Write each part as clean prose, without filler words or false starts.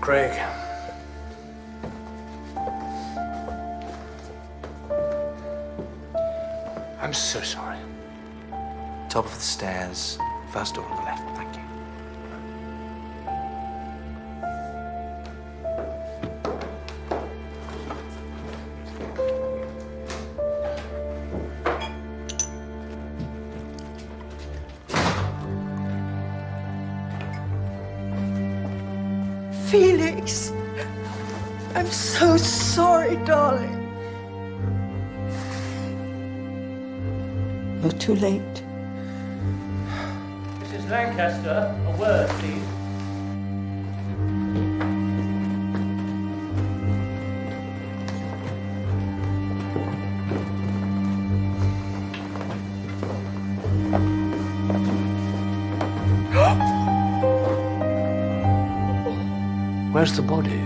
Craig. I'm so sorry. Top of the stairs, first door on the left, thank you. Felix, I'm so sorry, darling. You're too late. Mrs. Lancaster, a word, please. Where's the body?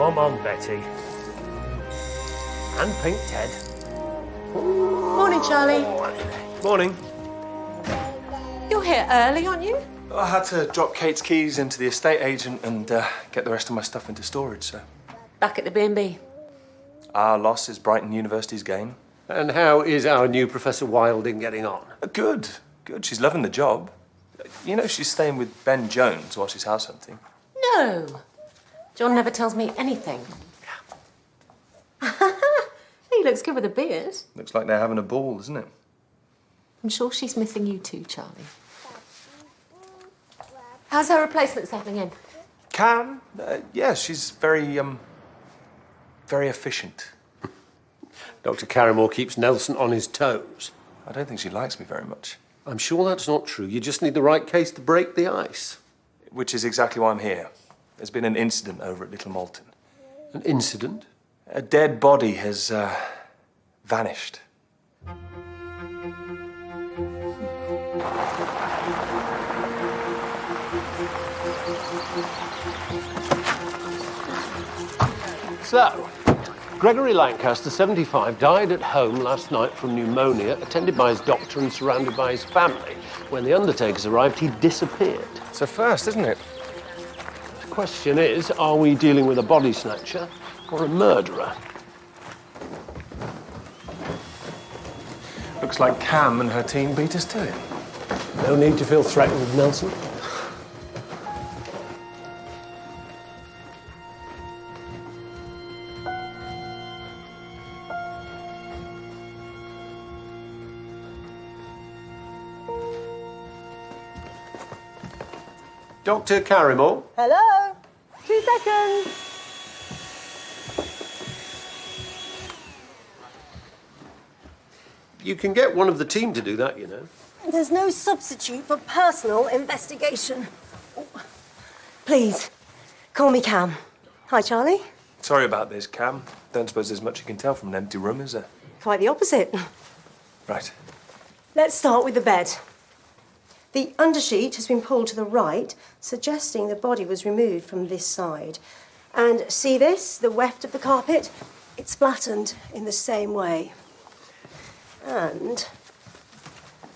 Come on, Betty. And Pink Ted. Morning, Charlie. Morning. You're here early, aren't you? I had to drop Kate's keys into the estate agent and get the rest of my stuff into storage, so. Back at the B&B. Our loss is Brighton University's gain. And how is our new Professor Wilding getting on? Good. She's loving the job. You know, she's staying with Ben Jones while she's house hunting. No. John never tells me anything. He looks good with a beard. Looks like they're having a ball, isn't it? I'm sure she's missing you too, Charlie. How's her replacement settling in? Cam? Yeah, she's very efficient. Dr. Carrymore keeps Nelson on his toes. I don't think she likes me very much. I'm sure that's not true. You just need the right case to break the ice. Which is exactly why I'm here. There's been an incident over at Little Malton. An incident? A dead body has vanished. So, Gregory Lancaster, 75, died at home last night from pneumonia, attended by his doctor and surrounded by his family. When the undertakers arrived, he disappeared. It's a first, isn't it? The question is, are we dealing with a body snatcher or a murderer? Looks like Cam and her team beat us to it. No need to feel threatened, Nelson. Dr. Carrymore? Hello. 2 seconds. You can get one of the team to do that, you know. There's no substitute for personal investigation. Please, call me Cam. Hi, Charlie. Sorry about this, Cam. Don't suppose there's much you can tell from an empty room, is there? Quite the opposite. Right. Let's start with the bed. The undersheet has been pulled to the right, suggesting the body was removed from this side. And see this, the weft of the carpet? It's flattened in the same way. And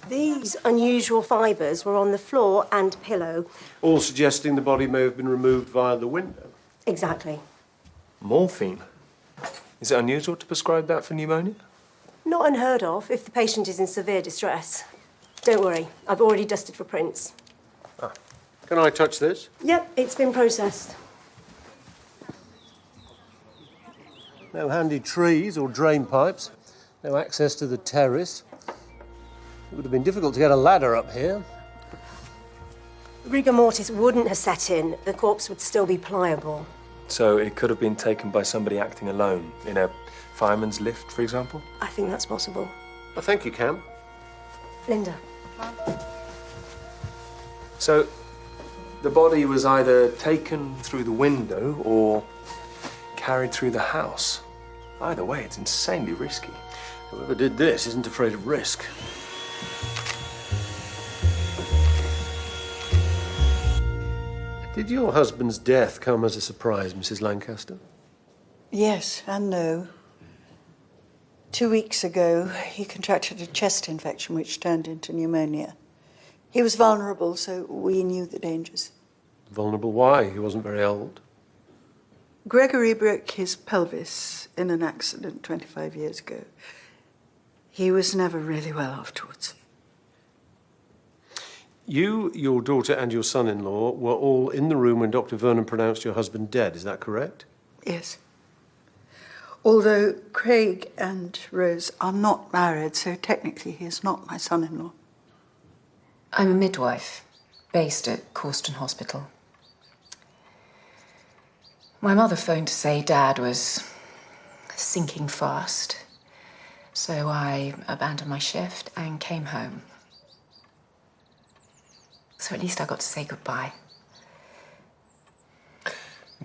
these unusual fibres were on the floor and pillow. All suggesting the body may have been removed via the window. Exactly. Morphine? Is it unusual to prescribe that for pneumonia? Not unheard of if the patient is in severe distress. Don't worry, I've already dusted for prints. Can I touch this? Yep, it's been processed. No handy trees or drain pipes. No access to the terrace. It would have been difficult to get a ladder up here. Rigor mortis wouldn't have set in. The corpse would still be pliable. So it could have been taken by somebody acting alone, in a fireman's lift, for example? I think that's possible. Well, thank you, Cam. Linda. So the body was either taken through the window or carried through the house. Either way, it's insanely risky. Whoever did this isn't afraid of risk. Did your husband's death come as a surprise, Mrs. Lancaster? Yes and no. 2 weeks ago, he contracted a chest infection which turned into pneumonia. He was vulnerable, so we knew the dangers. Vulnerable why? He wasn't very old. Gregory broke his pelvis in an accident 25 years ago. He was never really well afterwards. You, your daughter, and your son-in-law were all in the room when Dr. Vernon pronounced your husband dead, is that correct? Yes. Although Craig and Rose are not married, so technically he is not my son-in-law. I'm a midwife, based at Causton Hospital. My mother phoned to say Dad was sinking fast, so I abandoned my shift and came home. So at least I got to say goodbye.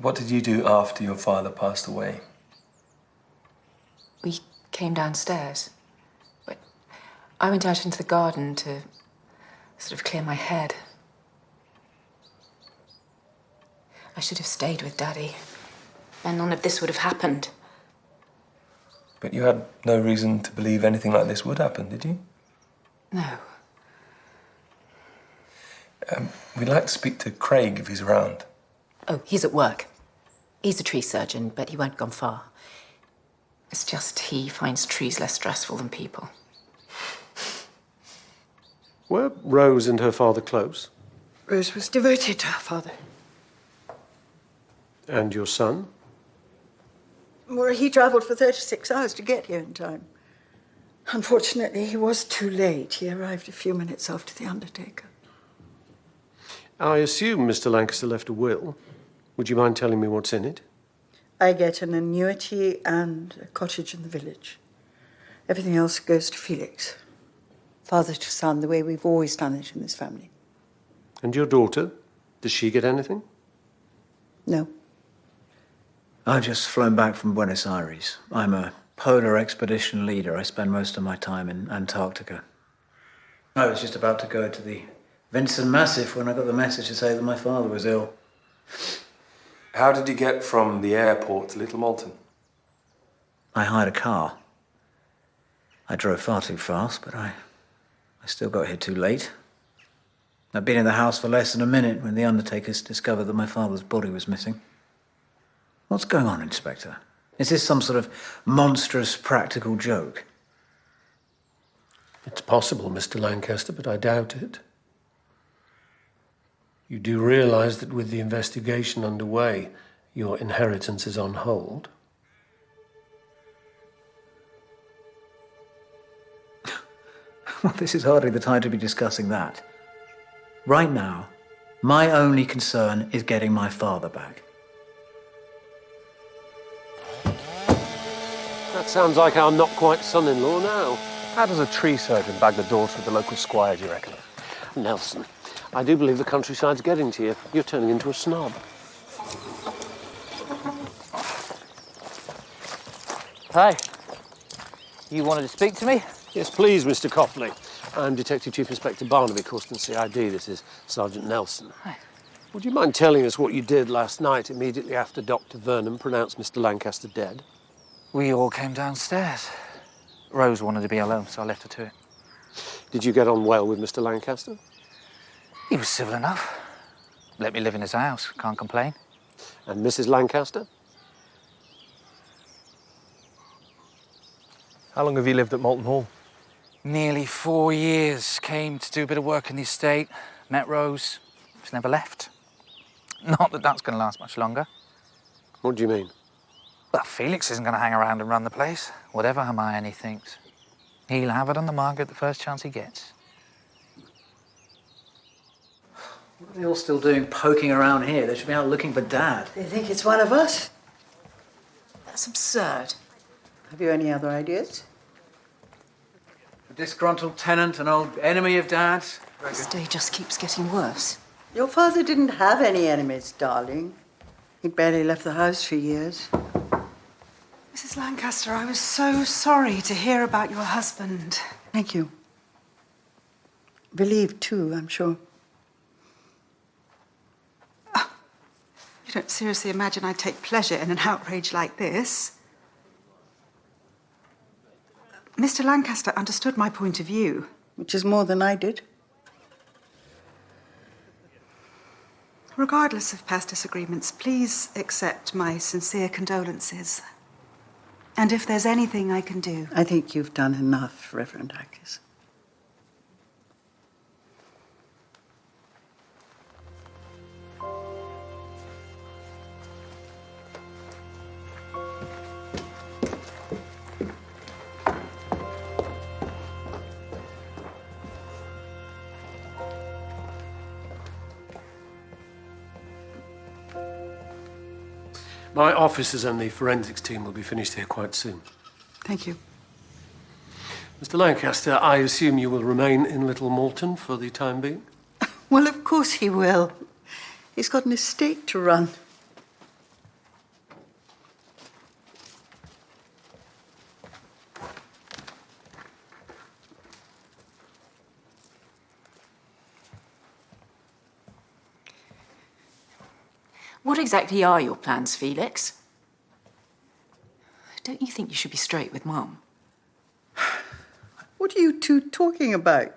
What did you do after your father passed away? We came downstairs, but I went out into the garden to sort of clear my head. I should have stayed with Daddy, and none of this would have happened. But you had no reason to believe anything like this would happen, did you? No. We'd like to speak to Craig if he's around. Oh, he's at work. He's a tree surgeon, but he won't have gone far. It's just he finds trees less stressful than people. Were Rose and her father close? Rose was devoted to her father. And your son? Well, he travelled for 36 hours to get here in time. Unfortunately, he was too late. He arrived a few minutes after the undertaker. I assume Mr. Lancaster left a will. Would you mind telling me what's in it? I get an annuity and a cottage in the village. Everything else goes to Felix. Father to son, the way we've always done it in this family. And your daughter? Does she get anything? No. I've just flown back from Buenos Aires. I'm a polar expedition leader. I spend most of my time in Antarctica. I was just about to go to the Vincent Massif when I got the message to say that my father was ill. How did you get from the airport to Little Malton? I hired a car. I drove far too fast, but I still got here too late. I'd been in the house for less than a minute when the undertakers discovered that my father's body was missing. What's going on, Inspector? Is this some sort of monstrous practical joke? It's possible, Mr. Lancaster, but I doubt it. You do realise that with the investigation underway, your inheritance is on hold? Well, this is hardly the time to be discussing that. Right now, my only concern is getting my father back. That sounds like our not-quite-son-in-law now. How does a tree surgeon bag the daughter of the local squire, do you reckon? Nelson, I do believe the countryside's getting to you. You're turning into a snob. Hi. You wanted to speak to me? Yes, please, Mr. Copley. I'm Detective Chief Inspector Barnaby, Causton CID. This is Sergeant Nelson. Hi. Would you mind telling us what you did last night immediately after Dr. Vernon pronounced Mr. Lancaster dead? We all came downstairs. Rose wanted to be alone, so I left her to it. Did you get on well with Mr. Lancaster? He was civil enough. Let me live in his house, can't complain. And Mrs. Lancaster? How long have you lived at Malton Hall? Nearly 4 years. Came to do a bit of work in the estate, met Rose. She's never left. Not that that's going to last much longer. What do you mean? Well, Felix isn't going to hang around and run the place, whatever Hermione thinks. He'll have it on the Margaret the first chance he gets. What are they all still doing poking around here? They should be out looking for Dad. They think it's one of us. That's absurd. Have you any other ideas? A disgruntled tenant, an old enemy of Dad's. This day just keeps getting worse. Your father didn't have any enemies, darling. He'd barely left the house for years. Mrs. Lancaster, I was so sorry to hear about your husband. Thank you. Relieved, too, I'm sure. You don't seriously imagine I'd take pleasure in an outrage like this? Mr. Lancaster understood my point of view. Which is more than I did. Regardless of past disagreements, please accept my sincere condolences. And if there's anything I can do... I think you've done enough, Reverend Ackes. My officers and the forensics team will be finished here quite soon. Thank you. Mr. Lancaster, I assume you will remain in Little Malton for the time being? Well, of course he will. He's got an estate to run. What exactly are your plans, Felix? Don't you think you should be straight with Mum? What are you two talking about?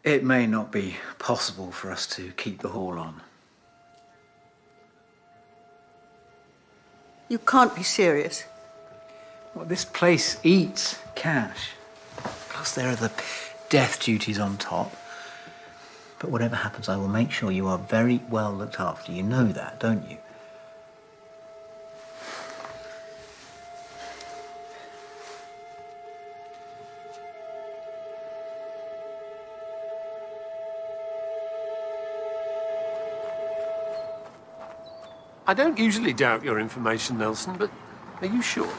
It may not be possible for us to keep the hall on. You can't be serious. Well, this place eats cash. Plus there are the death duties on top. But whatever happens, I will make sure you are very well looked after. You know that, don't you? I don't usually doubt your information, Nelson, but are you sure?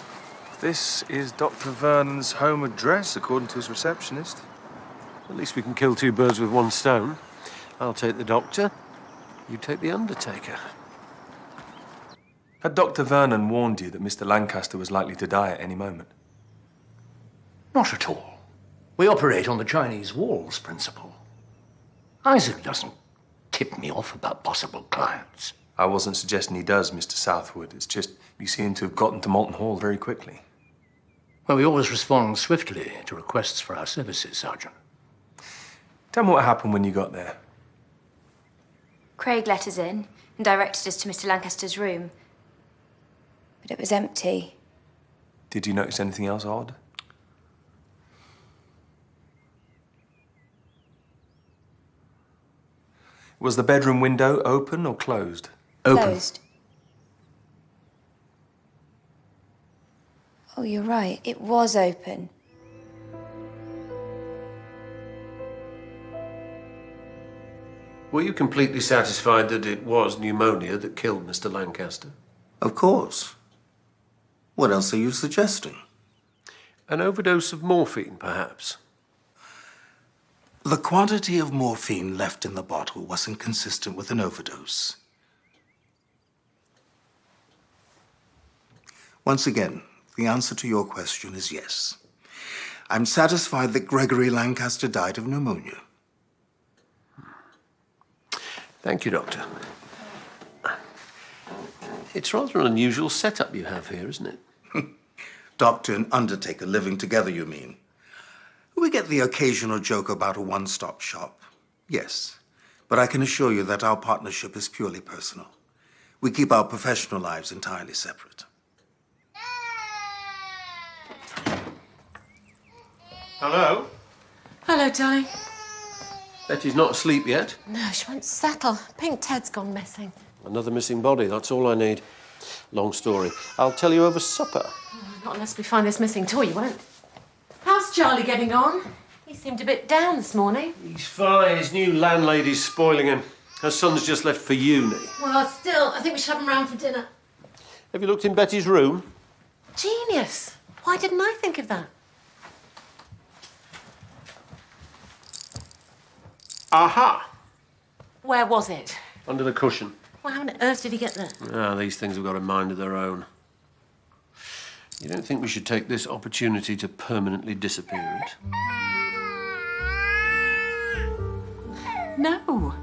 This is Dr. Vernon's home address, according to his receptionist. At least we can kill two birds with one stone. I'll take the doctor, you take the undertaker. Had Dr. Vernon warned you that Mr. Lancaster was likely to die at any moment? Not at all. We operate on the Chinese walls principle. Isaac doesn't tip me off about possible clients. I wasn't suggesting he does, Mr. Southwood. It's just you seem to have gotten to Malton Hall very quickly. Well, we always respond swiftly to requests for our services, Sergeant. Tell me what happened when you got there. Craig let us in and directed us to Mr. Lancaster's room. But it was empty. Did you notice anything else odd? Was the bedroom window open or closed? Open. Closed. Oh, you're right. It was open. Were you completely satisfied that it was pneumonia that killed Mr. Lancaster? Of course. What else are you suggesting? An overdose of morphine, perhaps? The quantity of morphine left in the bottle wasn't consistent with an overdose. Once again, the answer to your question is yes. I'm satisfied that Gregory Lancaster died of pneumonia. Thank you, Doctor. It's rather an unusual setup you have here, isn't it? Doctor and undertaker living together, you mean? We get the occasional joke about a one-stop shop. Yes, but I can assure you that our partnership is purely personal. We keep our professional lives entirely separate. Hello? Hello, darling. Betty's not asleep yet. No, she won't settle. Pink Ted's gone missing. Another missing body, that's all I need. Long story. I'll tell you over supper. Not unless we find this missing toy, you won't. How's Charlie getting on? He seemed a bit down this morning. He's fine. His new landlady's spoiling him. Her son's just left for uni. Well, still, I think we should have him round for dinner. Have you looked in Betty's room? Genius. Why didn't I think of that? Aha! Where was it? Under the cushion. Well, how on earth did he get there? Ah, these things have got a mind of their own. You don't think we should take this opportunity to permanently disappear it? No.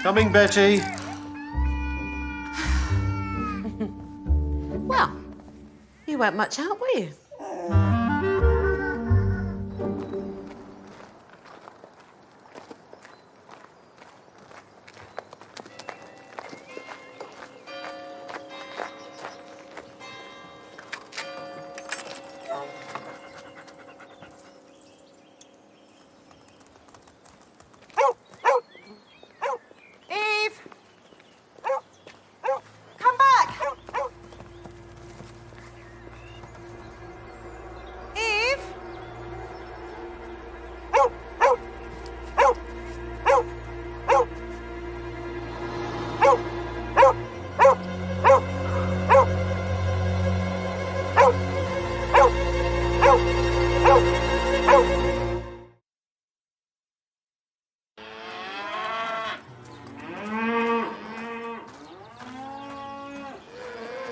Coming, Betty. Well, you weren't much out, were you?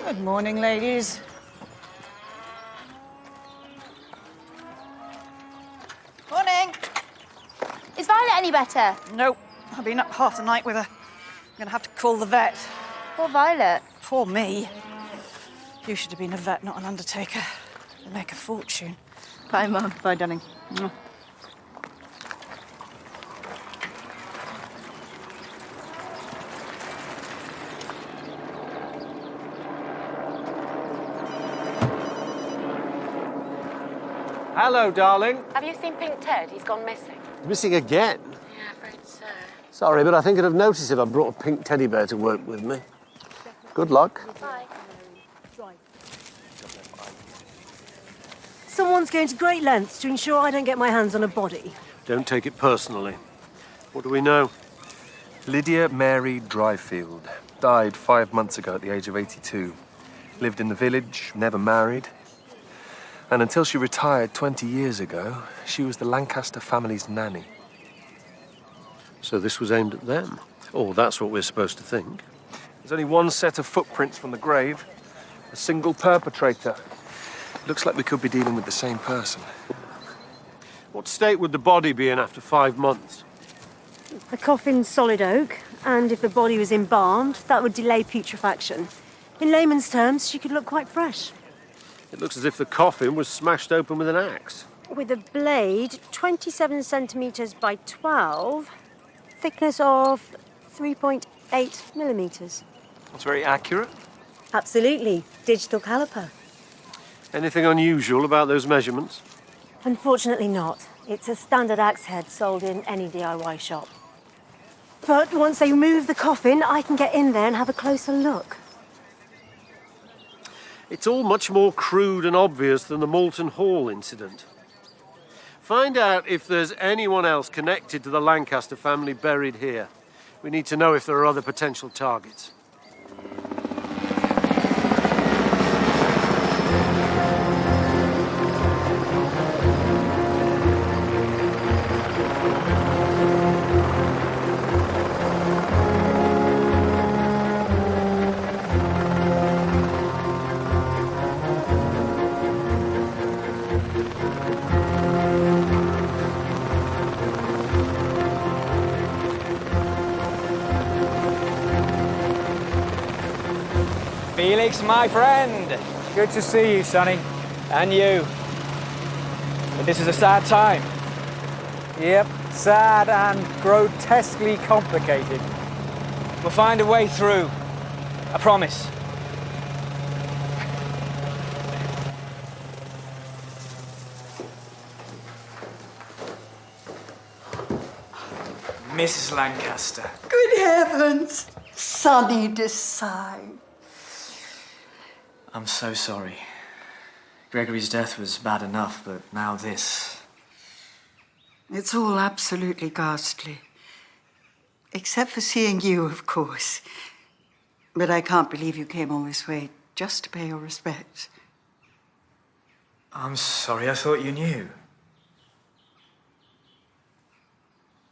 Good morning, ladies. Morning. Is Violet any better? Nope. I've been up half the night with her. I'm gonna have to call the vet. Poor Violet. Poor me. You should have been a vet, not an undertaker. You'll make a fortune. Bye, Mum. Bye, darling. Mwah. Hello, darling. Have you seen Pink Ted? He's gone missing. Missing again? Yeah, afraid so. Sorry, but I think I'd have noticed if I brought a pink teddy bear to work with me. Good luck. Bye. Someone's going to great lengths to ensure I don't get my hands on a body. Don't take it personally. What do we know? Lydia Mary Dryfield died 5 months ago at the age of 82. Lived in the village, never married. And until she retired 20 years ago, she was the Lancaster family's nanny. So this was aimed at them? Oh, that's what we're supposed to think. There's only one set of footprints from the grave. A single perpetrator. Looks like we could be dealing with the same person. What state would the body be in after 5 months? The coffin's solid oak, and if the body was embalmed, that would delay putrefaction. In layman's terms, she could look quite fresh. It looks as if the coffin was smashed open with an axe. With a blade 27 centimetres by 12, thickness of 3.8 millimetres. That's very accurate. Absolutely. Digital caliper. Anything unusual about those measurements? Unfortunately not. It's a standard axe head sold in any DIY shop. But once they remove the coffin, I can get in there and have a closer look. It's all much more crude and obvious than the Moulton Hall incident. Find out if there's anyone else connected to the Lancaster family buried here. We need to know if there are other potential targets. Felix, my friend. Good to see you, Sonny. And you. But this is a sad time. Yep, sad and grotesquely complicated. We'll find a way through. I promise. Mrs. Lancaster. Good heavens! Sonny decide. I'm so sorry. Gregory's death was bad enough, but now this. It's all absolutely ghastly. Except for seeing you, of course. But I can't believe you came all this way just to pay your respects. I'm sorry, I thought you knew.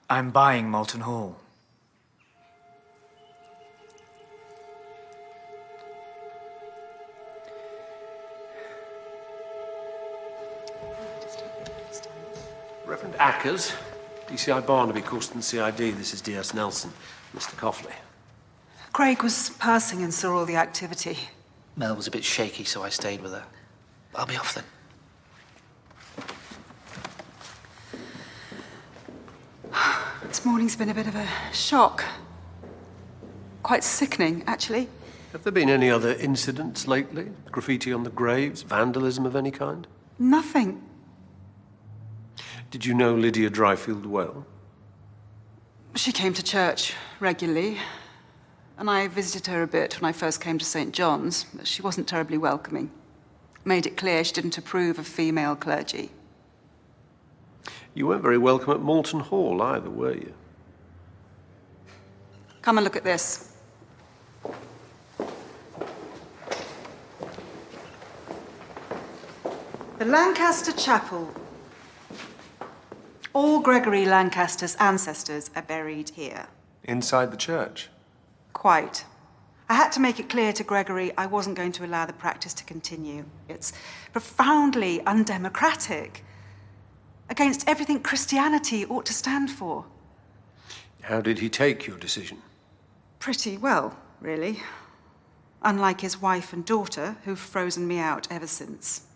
I'm buying Moulton Hall. Reverend Ackers, DCI Barnaby, Corston CID. This is DS Nelson, Mr. Coughley. Craig was passing and saw all the activity. Mel was a bit shaky, so I stayed with her. I'll be off then. This morning's been a bit of a shock. Quite sickening, actually. Have there been any other incidents lately? Graffiti on the graves? Vandalism of any kind? Nothing. Did you know Lydia Dryfield well? She came to church regularly, and I visited her a bit when I first came to St. John's, but she wasn't terribly welcoming. Made it clear she didn't approve of female clergy. You weren't very welcome at Moulton Hall either, were you? Come and look at this. The Lancaster Chapel. All Gregory Lancaster's ancestors are buried here. Inside the church? Quite. I had to make it clear to Gregory I wasn't going to allow the practice to continue. It's profoundly undemocratic, against everything Christianity ought to stand for. How did he take your decision? Pretty well, really. Unlike his wife and daughter, who've frozen me out ever since.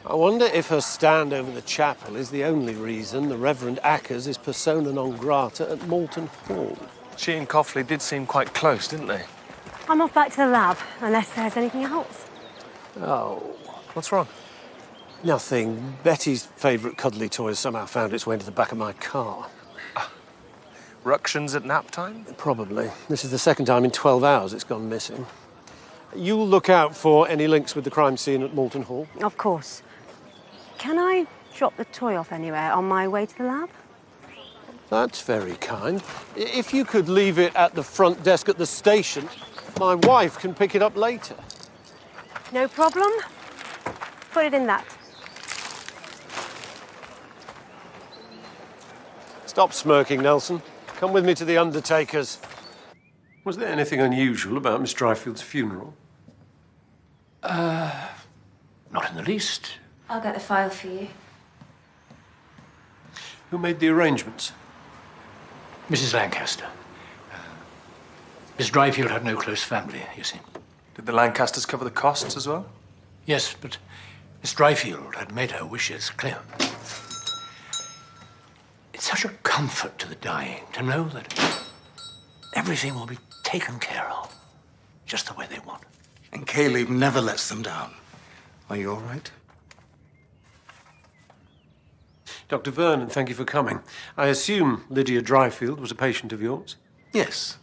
I wonder if her stand over the chapel is the only reason the Reverend Ackers is persona non grata at Moulton Hall. She and Coughley did seem quite close, didn't they? I'm off back to the lab, unless there's anything else. Oh. What's wrong? Nothing. Betty's favourite cuddly toy somehow found its way into the back of my car. Ructions at nap time? Probably. This is the second time in 12 hours it's gone missing. You'll look out for any links with the crime scene at Moulton Hall? Of course. Can I drop the toy off anywhere on my way to the lab? That's very kind. If you could leave it at the front desk at the station, my wife can pick it up later. No problem. Put it in that. Stop smirking, Nelson. Come with me to the undertaker's. Was there anything unusual about Miss Dryfield's funeral? Not in the least. I'll get the file for you. Who made the arrangements? Mrs. Lancaster. Miss Dryfield had no close family, you see. Did the Lancasters cover the costs as well? Yes, but Miss Dryfield had made her wishes clear. It's such a comfort to the dying to know that everything will be taken care of, just the way they want. And Caleb never lets them down. Are you all right? Dr. Vernon, thank you for coming. I assume Lydia Dryfield was a patient of yours? Yes.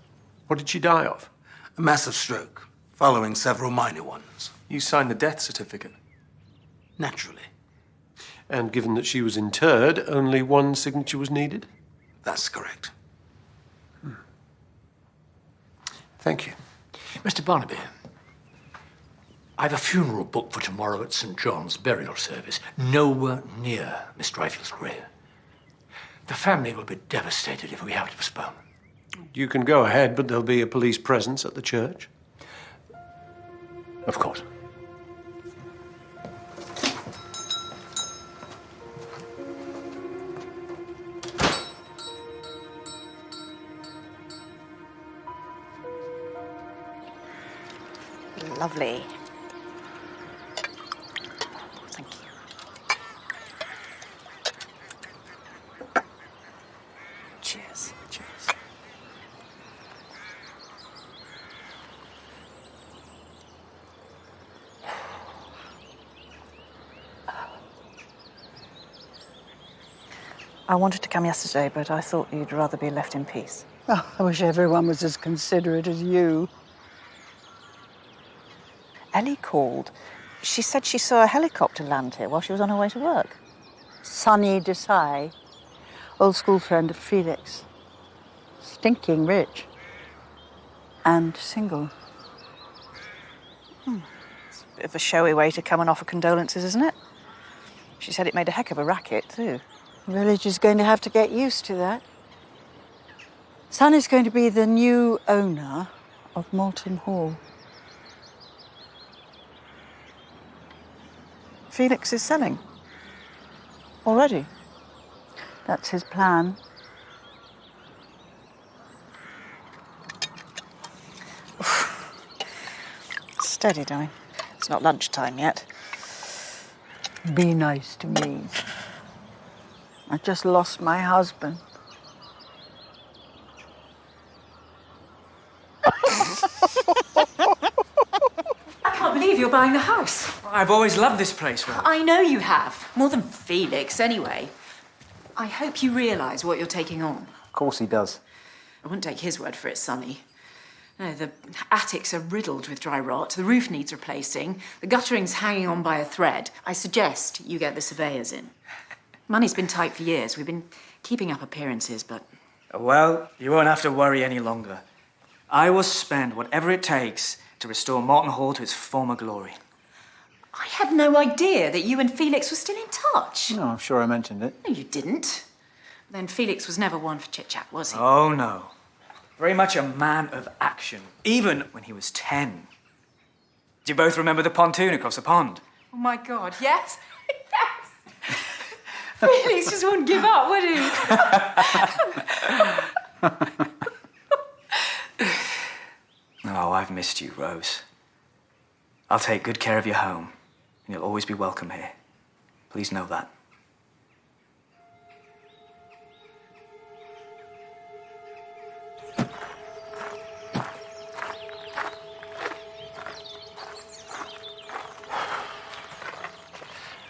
What did she die of? A massive stroke, following several minor ones. You signed the death certificate? Naturally. And given that she was interred, only one signature was needed? That's correct. Thank you. Mr. Barnaby, I've a funeral booked for tomorrow at St. John's burial service, nowhere near Miss Dryfield's grave. The family will be devastated if we have to postpone. You can go ahead, but there'll be a police presence at the church. Of course. Lovely. Thank you. Cheers. Cheers. I wanted to come yesterday, but I thought you'd rather be left in peace. Oh, I wish everyone was as considerate as you. Ellie called. She said she saw a helicopter land here while she was on her way to work. Sonny Desai, old school friend of Felix. Stinking rich. And single. It's a bit of a showy way to come and offer condolences, isn't it? She said it made a heck of a racket, too. The village is going to have to get used to that. Sonny's going to be the new owner of Malton Hall. Felix is selling. Already? That's his plan. Steady, darling. It's not lunchtime yet. Be nice to me. I just lost my husband. I can't believe you're buying the house. I've always loved this place, Rose. I know you have. More than Felix, anyway. I hope you realise what you're taking on. Of course he does. I wouldn't take his word for it, Sonny. No, the attics are riddled with dry rot, the roof needs replacing, the guttering's hanging on by a thread. I suggest you get the surveyors in. Money's been tight for years. We've been keeping up appearances, but... Well, you won't have to worry any longer. I will spend whatever it takes to restore Malton Hall to its former glory. I had no idea that you and Felix were still in touch. No, I'm sure I mentioned it. No, you didn't. Then Felix was never one for chit-chat, was he? Oh, no. Very much a man of action, even when he was 10. Do you both remember the pontoon across the pond? Oh, my God, yes? Yes! Felix just wouldn't give up, would he? Oh, I've missed you, Rose. I'll take good care of your home, and you'll always be welcome here. Please know that.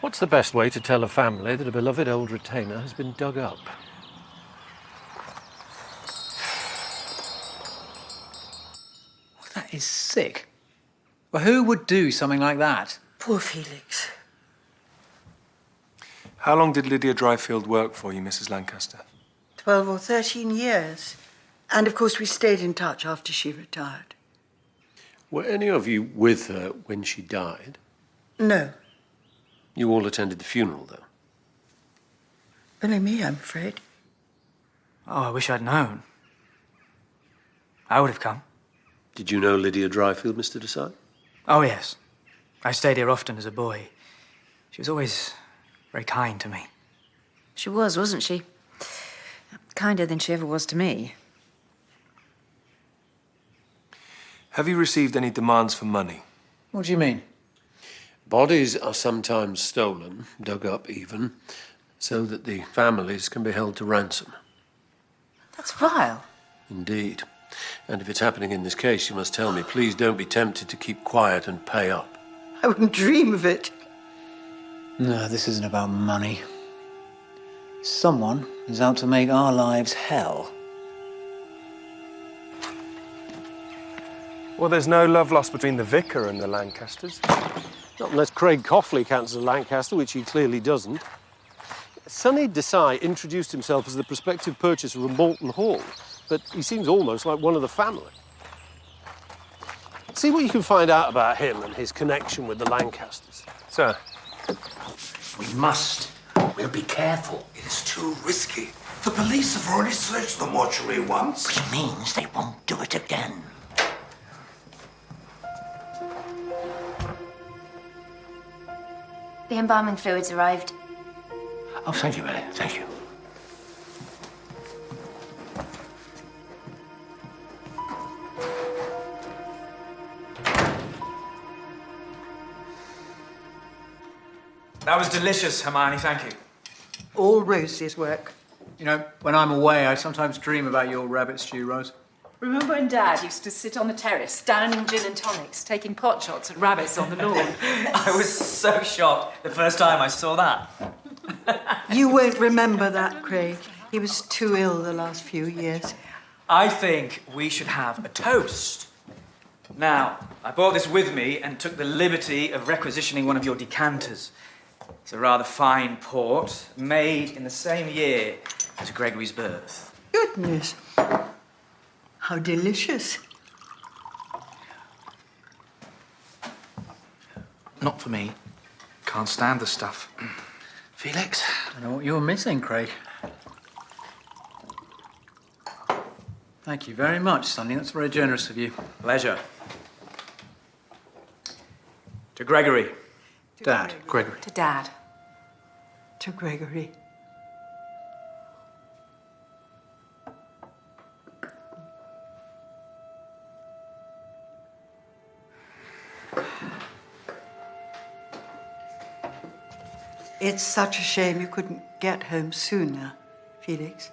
What's the best way to tell a family that a beloved old retainer has been dug up? That is sick. Well, who would do something like that? Poor Felix. How long did Lydia Dryfield work for you, Mrs. Lancaster? 12 or 13 years. And of course we stayed in touch after she retired. Were any of you with her when she died? No. You all attended the funeral, though? Only me, I'm afraid. Oh, I wish I'd known. I would have come. Did you know Lydia Dryfield, Mr. Desai? Oh, yes. I stayed here often as a boy. She was always very kind to me. She was, wasn't she? Kinder than she ever was to me. Have you received any demands for money? What do you mean? Bodies are sometimes stolen, dug up even, so that the families can be held to ransom. That's vile. Indeed. And if it's happening in this case, you must tell me. Please don't be tempted to keep quiet and pay up. I wouldn't dream of it. No, this isn't about money. Someone is out to make our lives hell. Well, there's no love lost between the vicar and the Lancasters. Not unless Craig Coughley counts as a Lancaster, which he clearly doesn't. Sonny Desai introduced himself as the prospective purchaser of Malton Hall, but he seems almost like one of the family. See what you can find out about him and his connection with the Lancasters. Sir? We must. We'll be careful. It's too risky. The police have already searched the mortuary once. Which means they won't do it again. The embalming fluids arrived. Oh, thank you, Ellie. Thank you. That was delicious, Hermione, thank you. All Rosie's work. You know, when I'm away, I sometimes dream about your rabbit stew, Rose. Remember when Dad used to sit on the terrace, downing gin and tonics, taking pot shots at rabbits on the lawn? I was so shocked the first time I saw that. You won't remember that, Craig. He was too ill the last few years. I think we should have a toast. Now, I brought this with me and took the liberty of requisitioning one of your decanters. It's a rather fine port, made in the same year as Gregory's birth. Goodness. How delicious. Not for me. Can't stand the stuff. Felix? I know what you're missing, Craig. Thank you very much, Sonny. That's very generous of you. Pleasure. To Gregory. Dad. Gregory. To Dad. To Gregory. It's such a shame you couldn't get home sooner, Felix.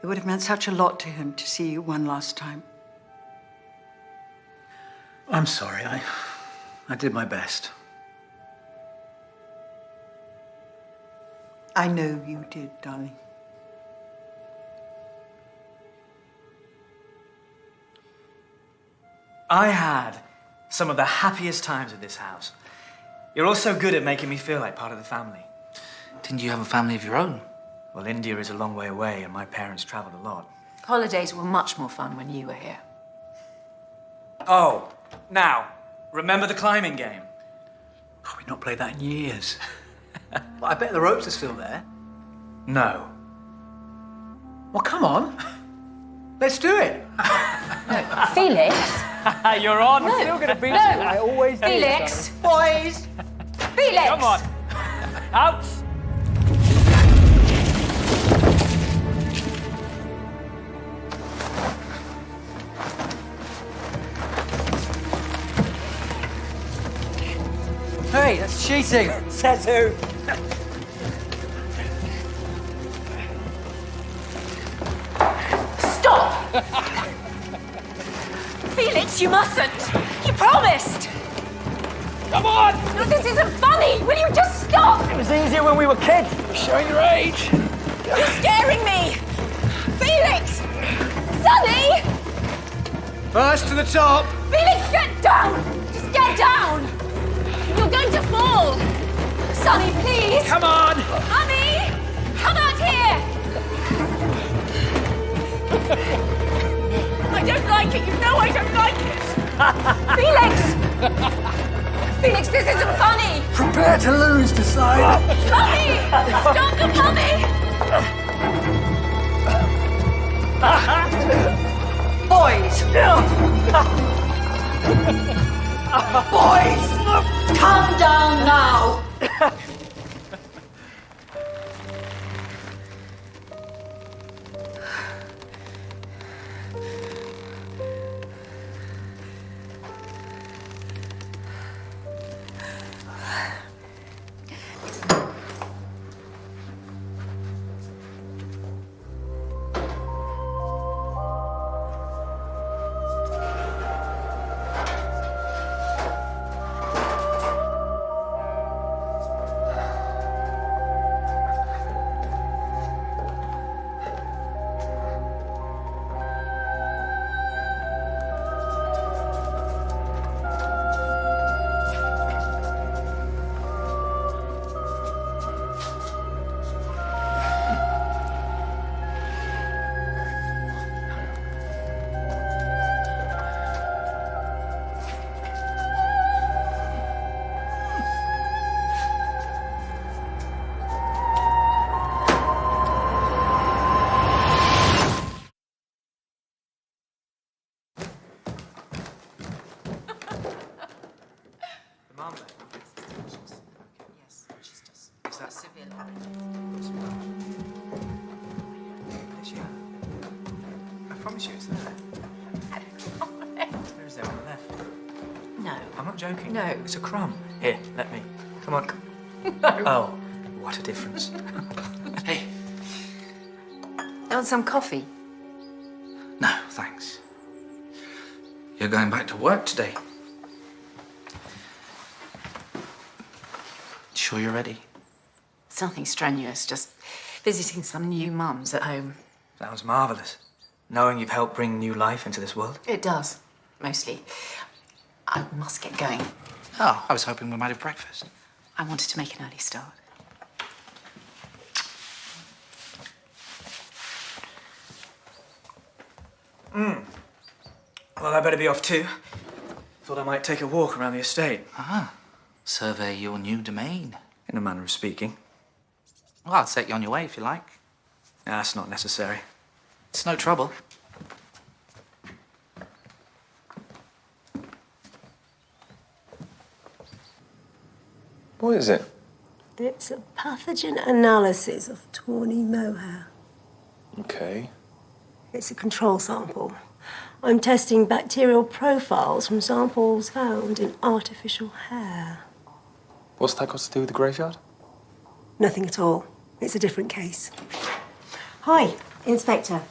It would have meant such a lot to him to see you one last time. I'm sorry. I did my best. I know you did, darling. I had some of the happiest times at this house. You're all so good at making me feel like part of the family. Didn't you have a family of your own? Well, India is a long way away, and my parents travelled a lot. Holidays were much more fun when you were here. Oh, now, remember the climbing game? Oh, we've not played that in years. Well, I bet the ropes are still there. No. Well, come on. Let's do it. Felix? You're on. No. I'm still going to beat No. you. I always do. Felix. Boys! Felix! Come on. Out. Hey, that's cheating. Says who? Stop! Felix, you mustn't. You promised. Come on! No, this isn't funny. Will you just stop? It was easier when we were kids. You're showing your age. You're scaring me. Felix! Sonny! First to the top. Felix, get down! Just get down! You're going to fall! Sonny, please! Come on! Mummy! Come out here! I don't like it! You know I don't like it! Felix! Felix, this isn't funny! Prepare to lose, decide. Mummy! Stop the mummy! Boys! Boys! Calm down now! I promise you it's there. Where is there on the left? No. I'm not joking. No. It's a crumb. Here, let me. Come on. No. Oh, what a difference. Hey. You want some coffee? No, thanks. You're going back to work today. Sure you're ready? It's nothing strenuous, just Visiting some new mums at home. Sounds marvellous. Knowing you've helped bring new life into this world. It does, mostly. I must get going. Oh, I was hoping we might have breakfast. I wanted to make an early start. Well, I better be off too. Thought I might take a walk around the estate. Ah, survey your new domain. In a manner of speaking. Well, I'll set you on your way if you like. Nah, that's not necessary. It's no trouble. What is it? It's a pathogen analysis of tawny mohair. Okay. It's a control sample. I'm testing bacterial profiles from samples found in artificial hair. What's that got to do with the graveyard? Nothing at all. It's a different case. Hi, Inspector.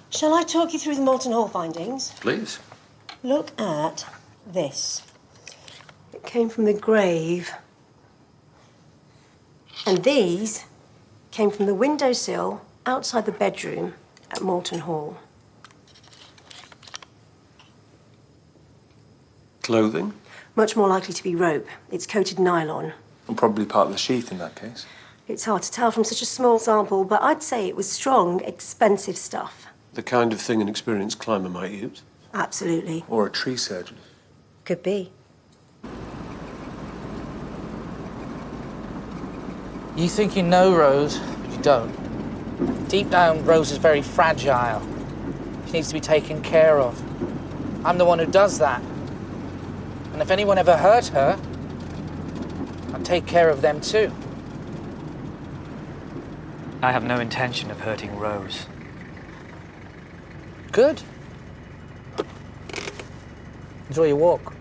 Shall I talk you through the Moulton Hall findings? Please. Look at this. It came from the grave. And these came from the windowsill outside the bedroom at Moulton Hall. Clothing? Much more likely to be rope. It's coated nylon. And probably part of the sheath in that case. It's hard to tell from such a small sample, but I'd say it was strong, expensive stuff. The kind of thing an experienced climber might use. Absolutely. Or a tree surgeon. Could be. You think you know Rose, but you don't. Deep down, Rose is very fragile. She needs to be taken care of. I'm the one who does that. And if anyone ever hurt her, I'd take care of them too. I have no intention of hurting Rose. Good. Enjoy your walk.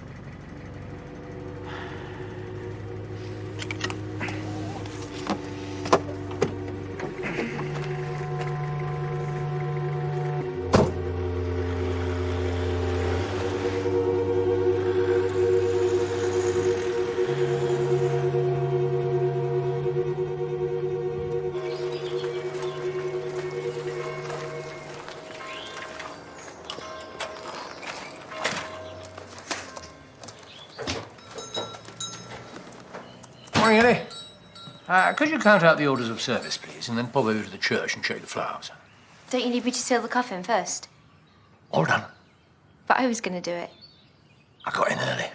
Morning, Eddie. Could you count out the orders of service, please, and then pop over to the church and check the flowers? Don't you need me to seal the coffin first? All done. But I was going to do it. I got in early.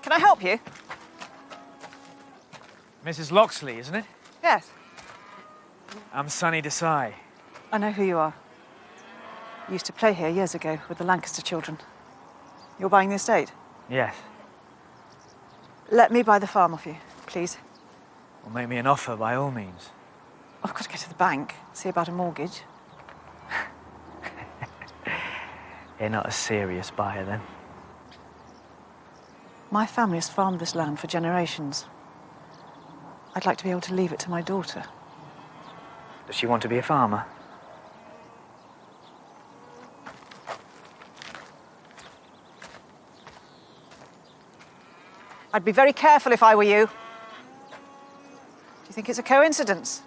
Can I help you? Mrs. Loxley, isn't it? Yes. I'm Sonny Desai. I know who you are. You used to play here years ago with the Lancaster children. You're buying the estate? Yes. Let me buy the farm off you, please. Well, make me an offer by all means. I've got to go to the bank, see about a mortgage. You're not a serious buyer, then? My family has farmed this land for generations. I'd like to be able to leave it to my daughter. Does she want to be a farmer? I'd be very careful if I were you. Do you think it's a coincidence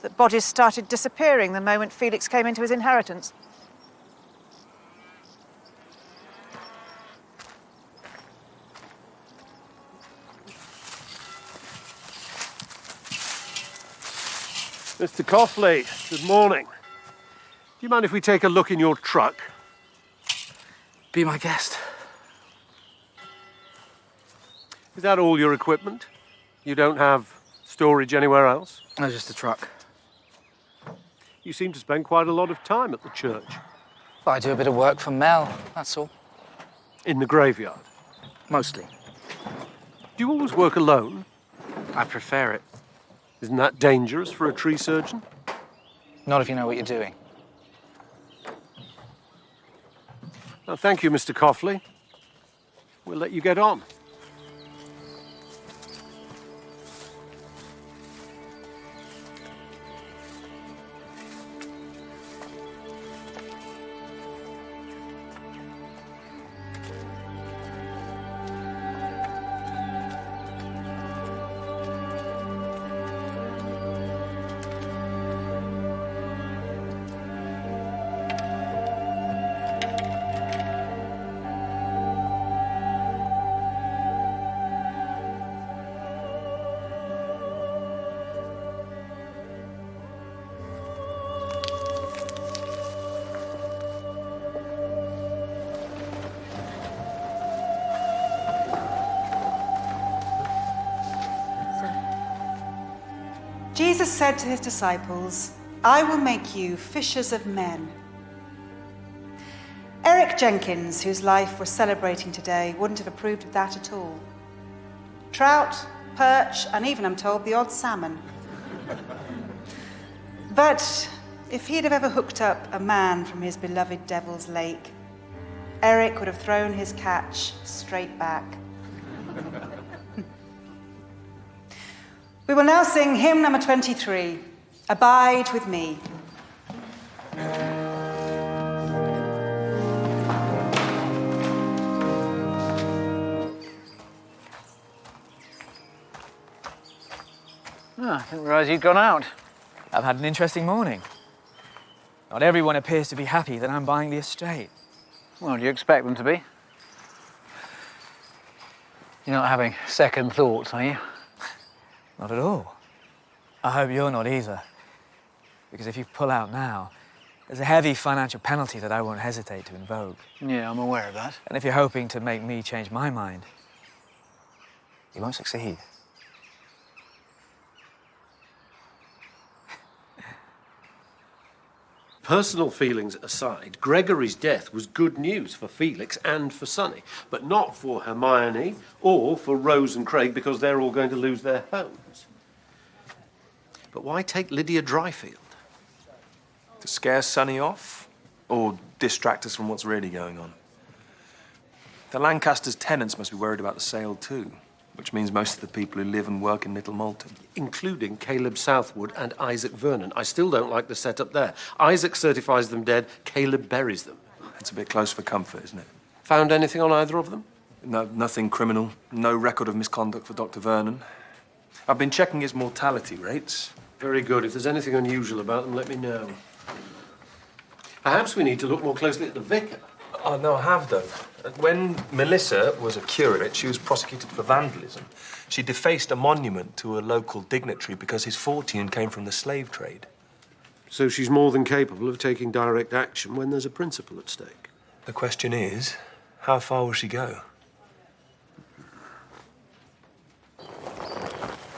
that bodies started disappearing the moment Felix came into his inheritance? Mr. Coughley, good morning. Do you mind if we take a look in your truck? Be my guest. Is that all your equipment? You don't have storage anywhere else? No, just a truck. You seem to spend quite a lot of time at the church. Well, I do a bit of work for Mel, that's all. In the graveyard? Mostly. Do you always work alone? I prefer it. Isn't that dangerous for a tree surgeon? Not if you know what you're doing. Well, thank you, Mr. Coughley. We'll let you get on. Jesus said to his disciples, "I will make you fishers of men." Eric Jenkins, whose life we're celebrating today, wouldn't have approved of that at all. Trout, perch, and even, I'm told, the odd salmon. But if he'd have ever hooked up a man from his beloved Devil's Lake, Eric would have thrown his catch straight back. We will now sing hymn number 23, Abide With Me. Oh, I didn't realise you'd gone out. I've had an interesting morning. Not everyone appears to be happy that I'm buying the estate. Well, do you expect them to be? You're not having second thoughts, are you? Not at all. I hope you're not either. Because if you pull out now, there's a heavy financial penalty that I won't hesitate to invoke. Yeah, I'm aware of that. And if you're hoping to make me change my mind, you won't succeed. Personal feelings aside, Gregory's death was good news for Felix and for Sonny, but not for Hermione or for Rose and Craig because they're all going to lose their homes. But why take Lydia Dryfield? To scare Sonny off or distract us from what's really going on? The Lancasters' tenants must be worried about the sale too, which means most of the people who live and work in Little Malton. Including Caleb Southwood and Isaac Vernon. I still don't like the setup there. Isaac certifies them dead, Caleb buries them. It's a bit close for comfort, isn't it? Found anything on either of them? No, nothing criminal. No record of misconduct for Dr. Vernon. I've been checking his mortality rates. Very good. If there's anything unusual about them, let me know. Perhaps we need to look more closely at the vicar. Oh, no, I have done. When Melissa was a curate, she was prosecuted for vandalism. She defaced a monument to a local dignitary because his fortune came from the slave trade. So she's more than capable of taking direct action when there's a principle at stake. The question is, how far will she go?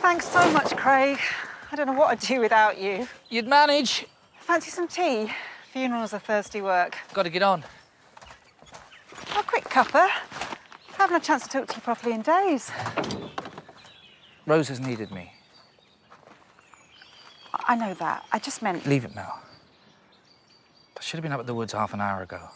Thanks so much, Craig. I don't know what I'd do without you. You'd manage. Fancy some tea? Funerals are thirsty work. Got to get on. A quick cuppa. Haven't had a chance to talk to you properly in days. Rose has needed me. I know that. I just meant... Leave it now. I should have been up at the woods half an hour ago.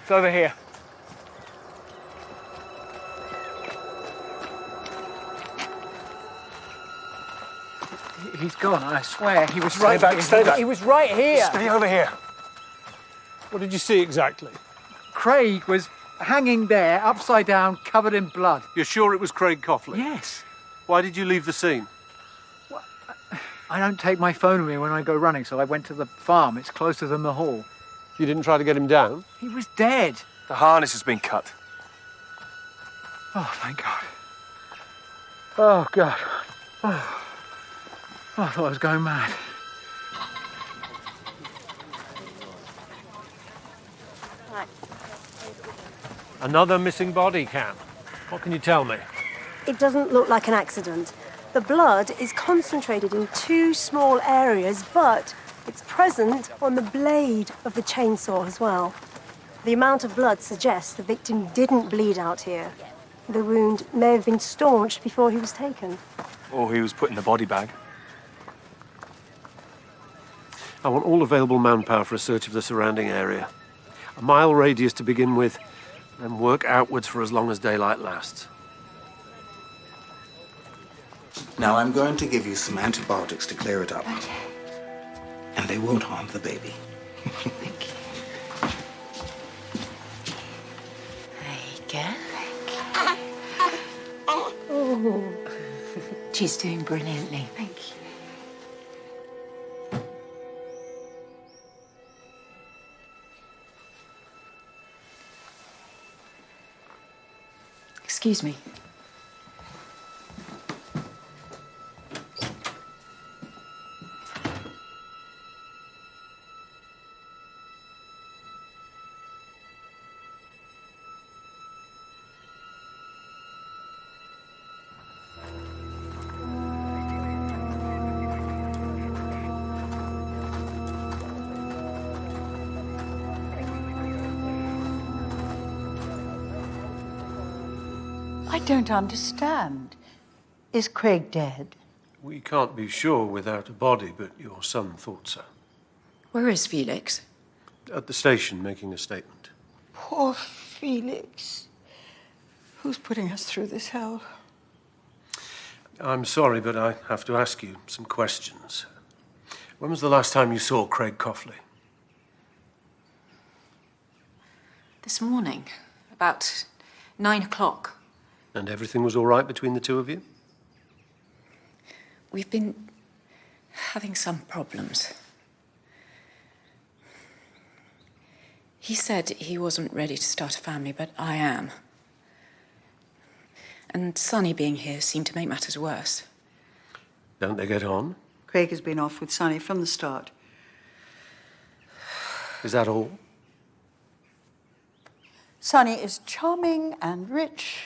It's over here. He's gone, I swear. He was right back, here. stay back. He was right here. Stay over here. What did you see exactly? Craig was hanging there, upside down, covered in blood. You're sure it was Craig Coughlin? Yes. Why did you leave the scene? I don't take my phone with me when I go running, so I went to the farm. It's closer than the hall. You didn't try to get him down? He was dead. The harness has been cut. Oh, thank God. Oh, God. Oh, I thought I was going mad. Another missing body, Cam. What can you tell me? It doesn't look like an accident. The blood is concentrated in two small areas, but it's present on the blade of the chainsaw as well. The amount of blood suggests the victim didn't bleed out here. The wound may have been staunched before he was taken. Or he was put in a body bag. I want all available manpower for a search of the surrounding area. A mile radius to begin with, and work outwards for as long as daylight lasts. Now I'm going to give you some antibiotics to clear it up. Okay. And they won't harm the baby. Thank you. There you go. Oh. She's doing brilliantly. Thank you. Excuse me. I don't understand. Is Craig dead? We can't be sure without a body, but your son thought so. Where is Felix? At the station, making a statement. Poor Felix. Who's putting us through this hell? I'm sorry, but I have to ask you some questions. When was the last time you saw Craig Coughley? This morning, about 9 o'clock. And everything was all right between the two of you? We've been having some problems. He said he wasn't ready to start a family, but I am. And Sonny being here seemed to make matters worse. Don't they get on? Craig has been off with Sonny from the start. Is that all? Sonny is charming and rich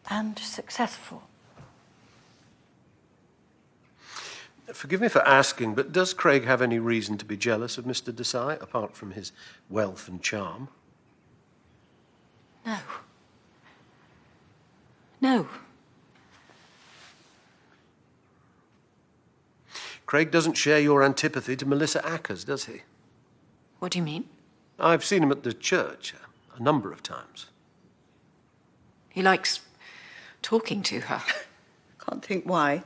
and successful. Forgive me for asking, but does Craig have any reason to be jealous of Mr. Desai, apart from his wealth and charm? No. No. Craig doesn't share your antipathy to Melissa Ackers, does he? What do you mean? I've seen him at the church a number of times. He likes talking to her. Can't think why.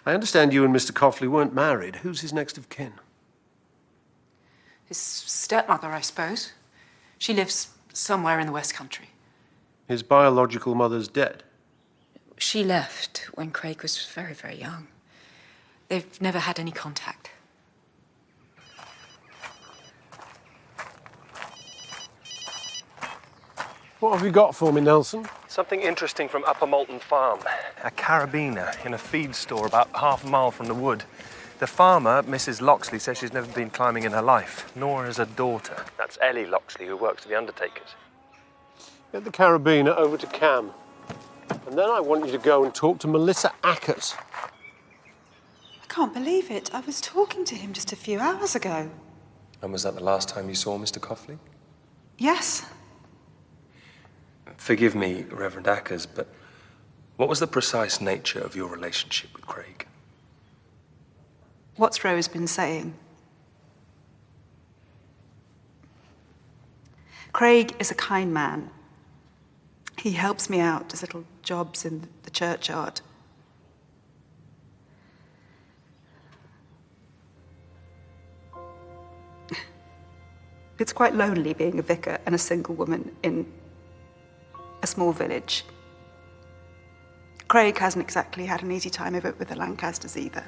I understand you and Mr. Coughley weren't married. Who's his next of kin? His stepmother, I suppose. She lives somewhere in the West Country. His biological mother's dead. She left when Craig was very, very young. They've never had any contact. What have you got for me, Nelson? Something interesting from Upper Moulton Farm. A carabiner in a feed store about half a mile from the wood. The farmer, Mrs. Loxley, says she's never been climbing in her life, nor has her daughter. That's Ellie Loxley, who works for the undertakers. Get the carabiner over to Cam. And then I want you to go and talk to Melissa Ackers. I can't believe it. I was talking to him just a few hours ago. And was that the last time you saw Mr. Coughley? Yes. Forgive me, Reverend Ackers, but what was the precise nature of your relationship with Craig? What's Rose been saying? Craig is a kind man. He helps me out, does little jobs in the churchyard. It's quite lonely being a vicar and a single woman in a small village. Craig hasn't exactly had an easy time of it with the Lancasters either.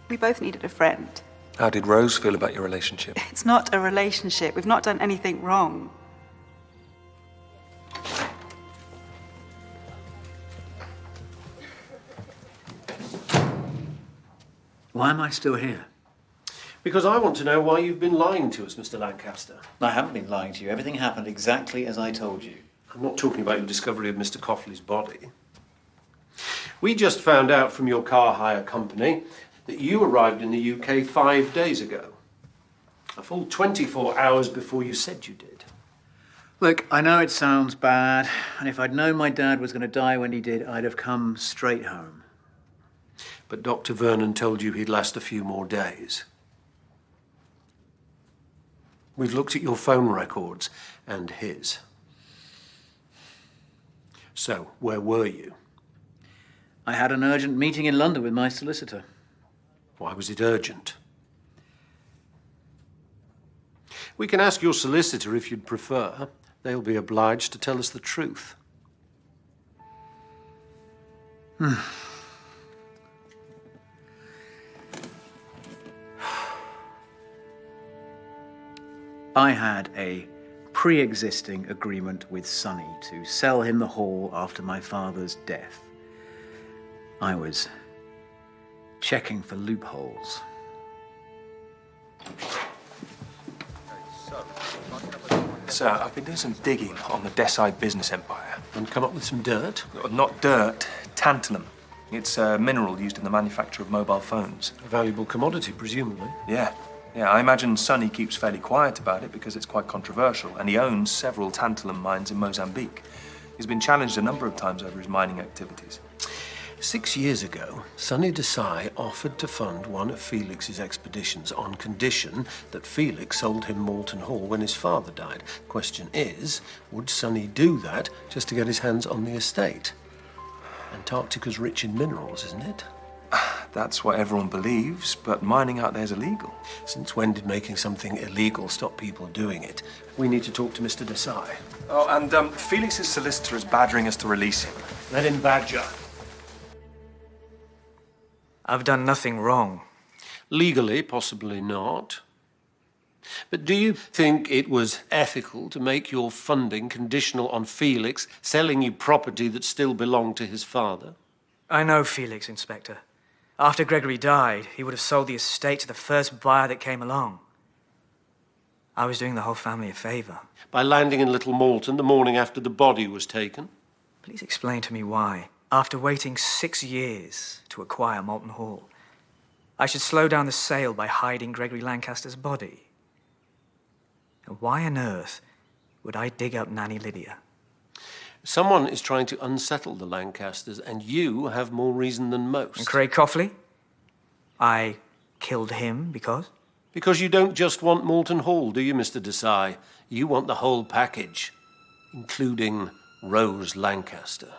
We both needed a friend. How did Rose feel about your relationship? It's not a relationship. We've not done anything wrong. Why am I still here? Because I want to know why you've been lying to us, Mr. Lancaster. I haven't been lying to you. Everything happened exactly as I told you. I'm not talking about your discovery of Mr. Coughley's body. We just found out from your car hire company that you arrived in the UK 5 days ago. A full 24 hours before you said you did. Look, I know it sounds bad, and if I'd known my dad was going to die when he did, I'd have come straight home. But Dr. Vernon told you he'd last a few more days. We've looked at your phone records and his. So, where were you? I had an urgent meeting in London with my solicitor. Why was it urgent? We can ask your solicitor if you'd prefer. They'll be obliged to tell us the truth. I had a pre-existing agreement with Sonny to sell him the hall after my father's death. I was checking for loopholes. Sir, I've been doing some digging on the Desai business empire. And come up with some dirt? Not dirt, tantalum. It's a mineral used in the manufacture of mobile phones. A valuable commodity, presumably. Yeah, I imagine Sonny keeps fairly quiet about it because it's quite controversial, and he owns several tantalum mines in Mozambique. He's been challenged a number of times over his mining activities. 6 years ago, Sonny Desai offered to fund one of Felix's expeditions on condition that Felix sold him Moulton Hall when his father died. The question is, would Sonny do that just to get his hands on the estate? Antarctica's rich in minerals, isn't it? That's what everyone believes, but mining out there is illegal. Since when did making something illegal stop people doing it? We need to talk to Mr. Desai. Oh, and Felix's solicitor is badgering us to release him. Let him badger. I've done nothing wrong. Legally, possibly not. But do you think it was ethical to make your funding conditional on Felix selling you property that still belonged to his father? I know Felix, Inspector. After Gregory died, he would have sold the estate to the first buyer that came along. I was doing the whole family a favour. By landing in Little Moulton the morning after the body was taken? Please explain to me why, after waiting 6 years to acquire Moulton Hall, I should slow down the sale by hiding Gregory Lancaster's body. And why on earth would I dig up Nanny Lydia? Someone is trying to unsettle the Lancasters, and you have more reason than most. And Craig Coughley? I killed him because? Because you don't just want Moulton Hall, do you, Mr. Desai? You want the whole package, including Rose Lancaster.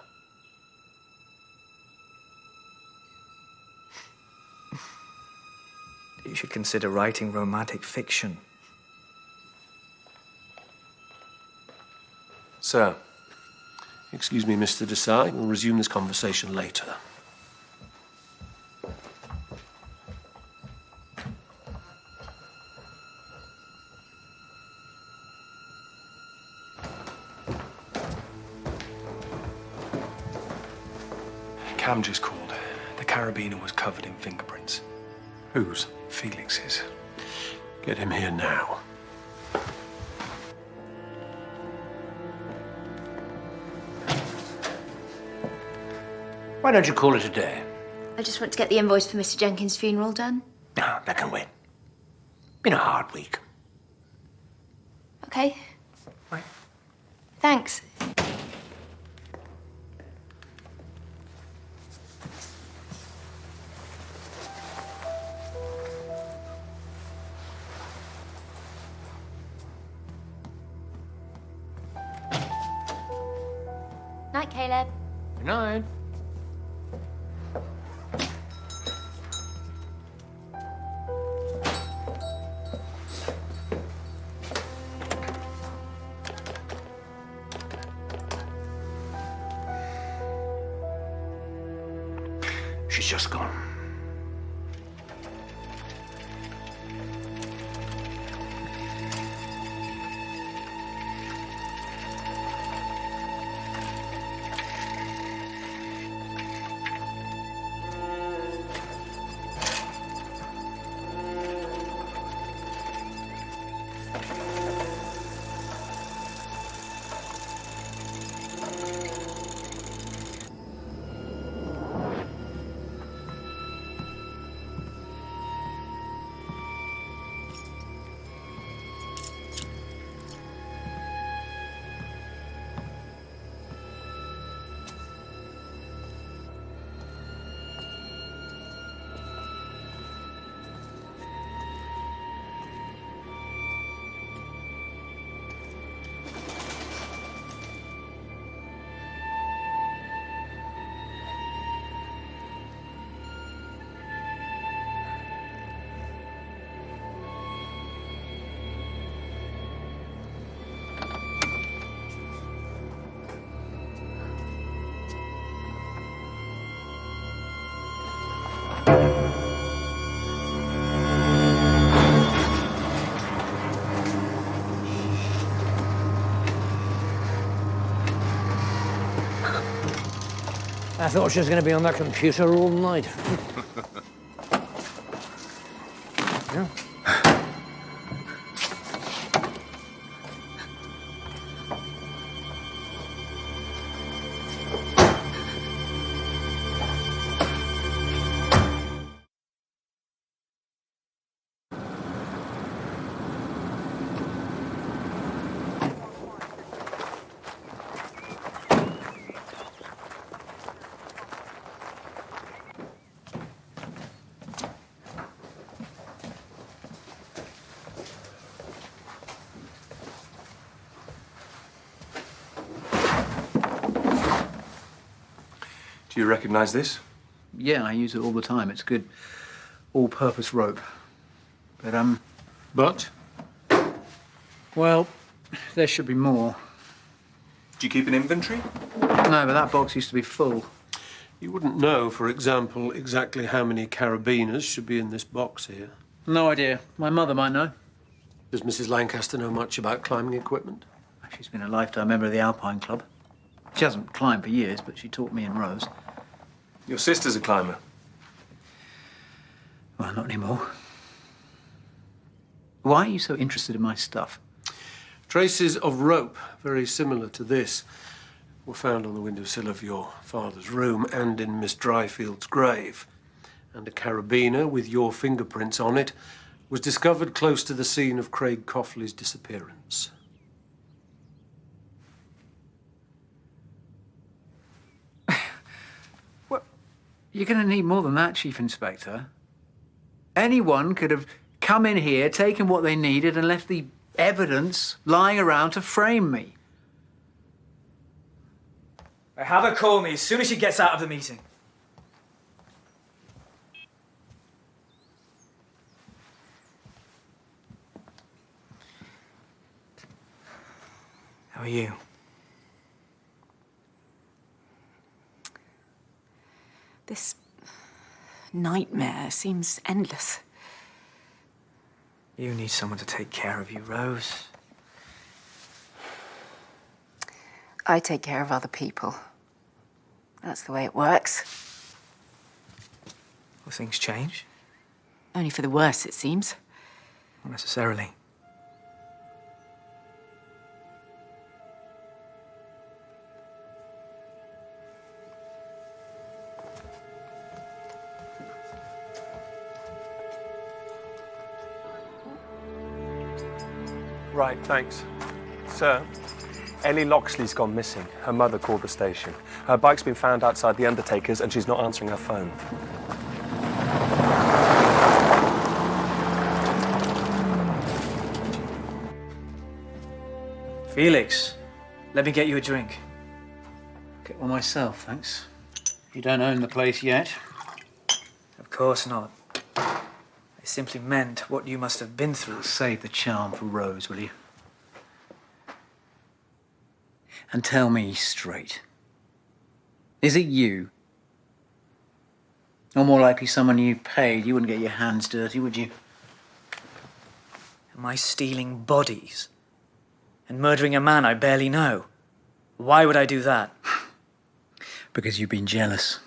You should consider writing romantic fiction. Sir. Excuse me, Mr. Desai. We'll resume this conversation later. Cam just called. The carabiner was covered in fingerprints. Whose? Felix's. Get him here now. Why don't you call it a day? I just want to get the invoice for Mr. Jenkins' funeral done. No, that can wait. Been a hard week. Okay. Right. Thanks. Night, Caleb. Good night. She's just gone. I thought she was going to be on that computer all night. Yeah. Do you recognize this? Yeah, I use it all the time. It's good all-purpose rope. But, But? Well, there should be more. Do you keep an inventory? No, but that box used to be full. You wouldn't know, for example, exactly how many carabiners should be in this box here. No idea. My mother might know. Does Mrs. Lancaster know much about climbing equipment? She's been a lifetime member of the Alpine Club. She hasn't climbed for years, but she taught me and Rose. Your sister's a climber. Well, not anymore. Why are you so interested in my stuff? Traces of rope, very similar to this, were found on the windowsill of your father's room and in Miss Dryfield's grave. And a carabiner with your fingerprints on it was discovered close to the scene of Craig Coughley's disappearance. You're going to need more than that, Chief Inspector. Anyone could have come in here, taken what they needed, and left the evidence lying around to frame me. Have her call me as soon as she gets out of the meeting. How are you? This nightmare seems endless. You need someone to take care of you, Rose. I take care of other people. That's the way it works. Will things change? Only for the worse, it seems. Not necessarily. Right, thanks. Sir, Ellie Loxley's gone missing. Her mother called the station. Her bike's been found outside the undertaker's and she's not answering her phone. Felix, let me get you a drink. Get one myself, thanks. You don't own the place yet. Of course not. I simply meant what you must have been through. Save the charm for Rose, will you? And tell me straight. Is it you? Or more likely someone you paid? You wouldn't get your hands dirty, would you? Am I stealing bodies? And murdering a man I barely know? Why would I do that? Because you've been jealous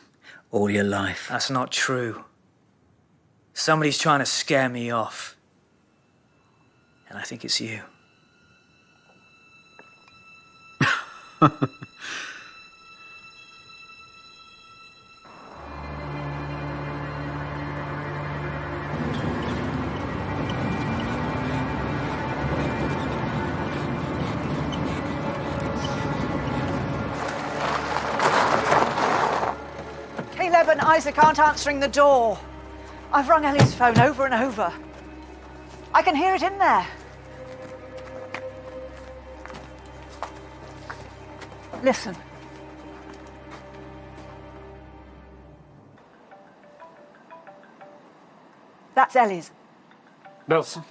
all your life. That's not true. Somebody's trying to scare me off. And I think it's you. Caleb and Isaac aren't answering the door. I've rung Ellie's phone over and over. I can hear it in there. Listen. That's Ellie's. Nelson.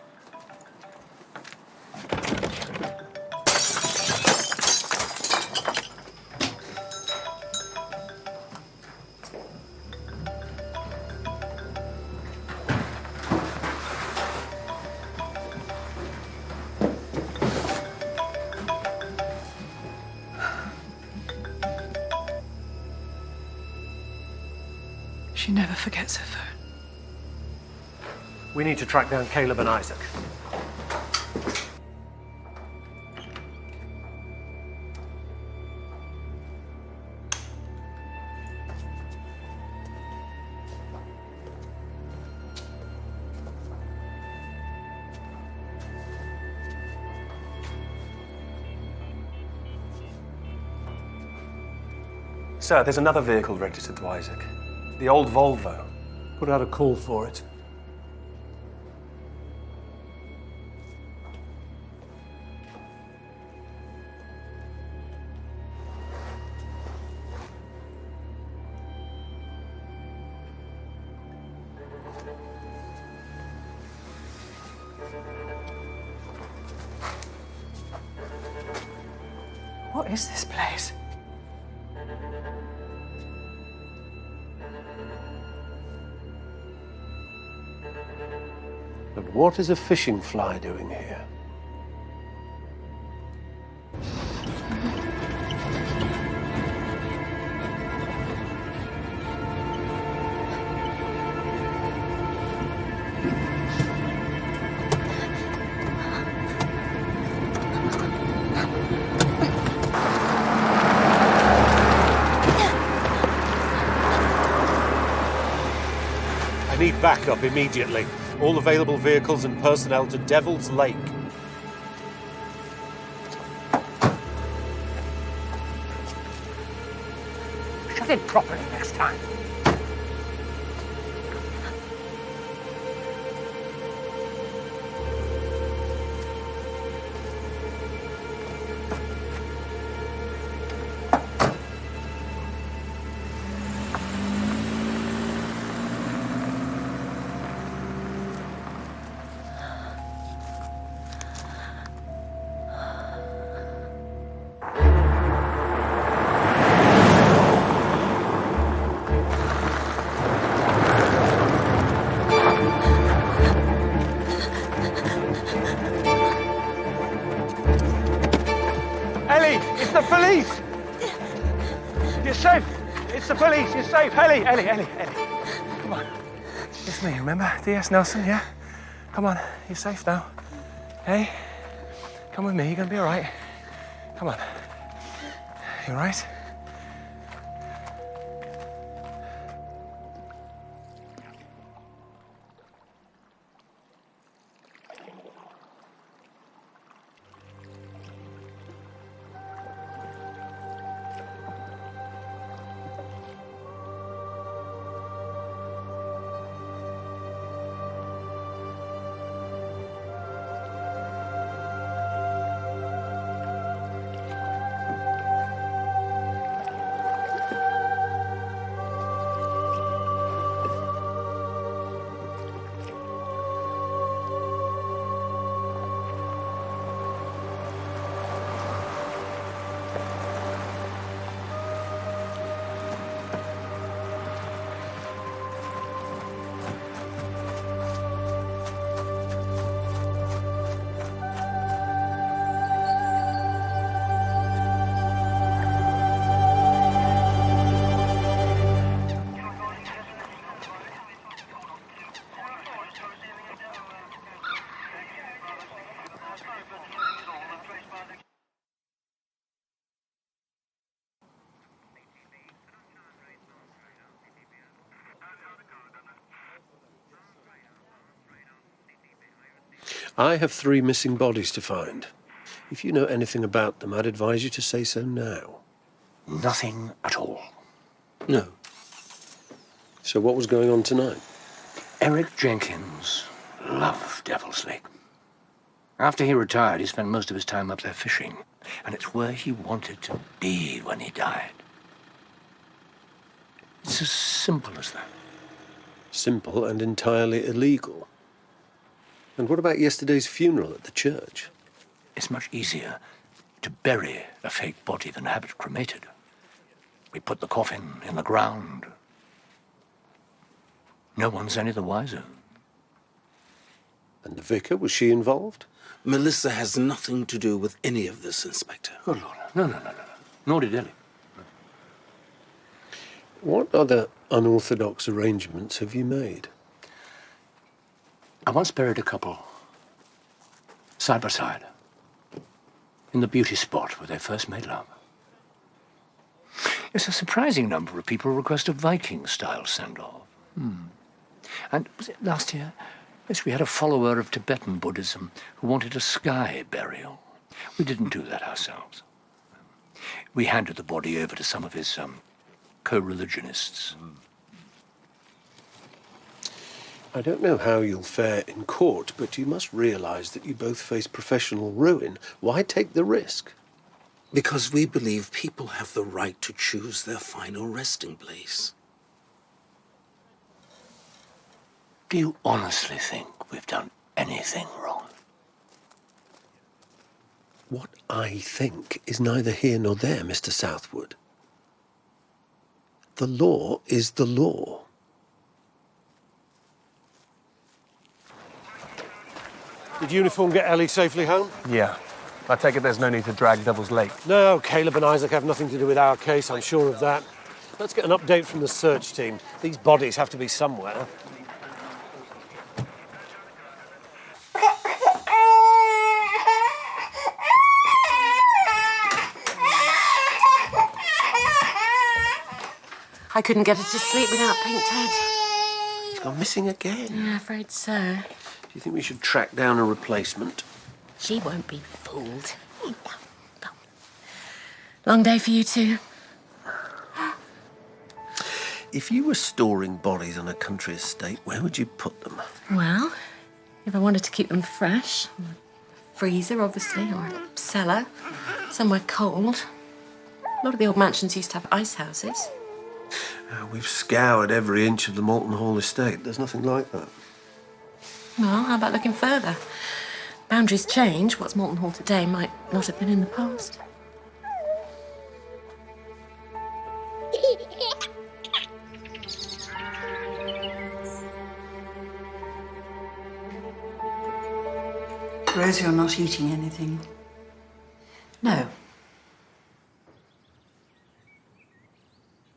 She never forgets her phone. We need to track down Caleb and Isaac. Sir, there's another vehicle registered to Isaac. The old Volvo. Put out a call for it. What is this place? But what is a fishing fly doing here? I need backup immediately. All available vehicles and personnel to Devil's Lake. Shut it properly next time. It's the police! You're safe! It's the police! You're safe! Ellie! Come on. It's me, remember? DS Nelson, yeah? Come on. You're safe now. Hey? Come with me. You're gonna be all right. Come on. You all right? I have 3 missing bodies to find. If you know anything about them, I'd advise you to say so now. Nothing at all. No. So what was going on tonight? Eric Jenkins loved Devil's Lake. After he retired, he spent most of his time up there fishing. And it's where he wanted to be when he died. It's as simple as that. Simple and entirely illegal. And what about yesterday's funeral at the church? It's much easier to bury a fake body than have it cremated. We put the coffin in the ground. No one's any the wiser. And the vicar, was she involved? Melissa has nothing to do with any of this, Inspector. Good Lord. No. Nor did Ellie. What other unorthodox arrangements have you made? I once buried a couple, side by side, in the beauty spot where they first made love. Yes, a surprising number of people request a Viking-style send-off. And was it last year? Yes, we had a follower of Tibetan Buddhism who wanted a sky burial. We didn't do that ourselves. We handed the body over to some of his co-religionists. I don't know how you'll fare in court, but you must realize that you both face professional ruin. Why take the risk? Because we believe people have the right to choose their final resting place. Do you honestly think we've done anything wrong? What I think is neither here nor there, Mr. Southwood. The law is the law. Did uniform get Ellie safely home? Yeah. I take it there's no need to drag Devil's Lake. No, Caleb and Isaac have nothing to do with our case, I'm sure of that. Let's get an update from the search team. These bodies have to be somewhere. I couldn't get her to sleep without Pink Ted. She's gone missing again. Yeah, afraid so. Do you think we should track down a replacement? She won't be fooled. Long day for you two. If you were storing bodies on a country estate, where would you put them? Well, if I wanted to keep them fresh, a freezer, obviously, or a cellar, somewhere cold. A lot of the old mansions used to have ice houses. We've scoured every inch of the Moulton Hall estate. There's nothing like that. Well, how about looking further? Boundaries change. What's Moulton Hall today might not have been in the past. Rose, you're not eating anything. No.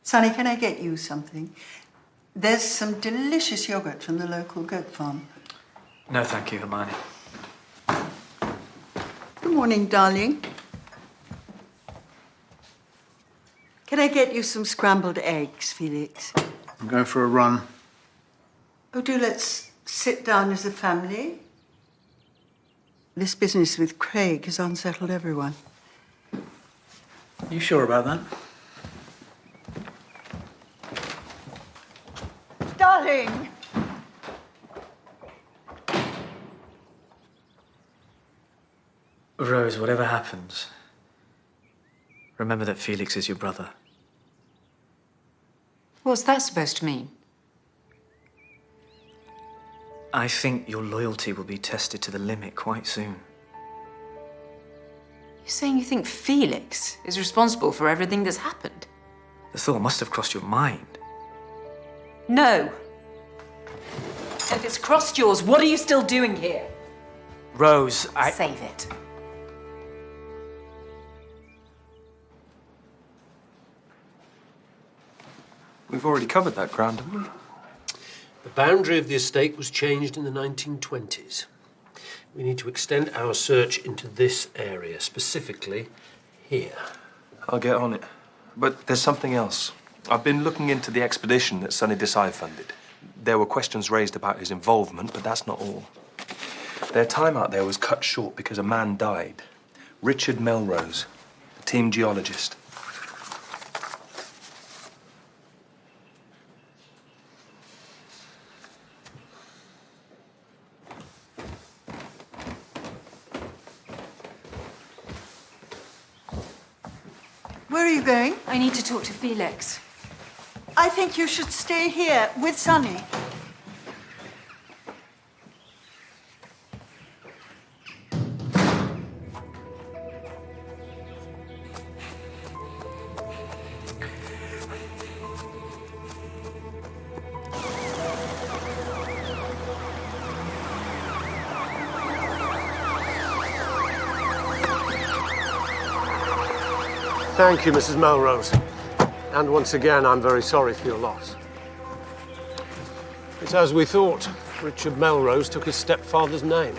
Sonny, can I get you something? There's some delicious yogurt from the local goat farm. No, thank you, Hermione. Good morning, darling. Can I get you some scrambled eggs, Felix? I'm going for a run. Oh, do let's sit down as a family. This business with Craig has unsettled everyone. You sure about that? Darling! Rose, whatever happens, remember that Felix is your brother. What's that supposed to mean? I think your loyalty will be tested to the limit quite soon. You're saying you think Felix is responsible for everything that's happened? The thought must have crossed your mind. No. If it's crossed yours, what are you still doing here? Rose, Save it. We've already covered that ground, haven't we? The boundary of the estate was changed in the 1920s. We need to extend our search into this area, specifically here. I'll get on it. But there's something else. I've been looking into the expedition that Sonny Desai funded. There were questions raised about his involvement, but that's not all. Their time out there was cut short because a man died. Richard Melrose, the team geologist. Where are you going? I need to talk to Felix. I think you should stay here with Sonny. Thank you, Mrs. Melrose. And once again, I'm very sorry for your loss. It's as we thought. Richard Melrose took his stepfather's name.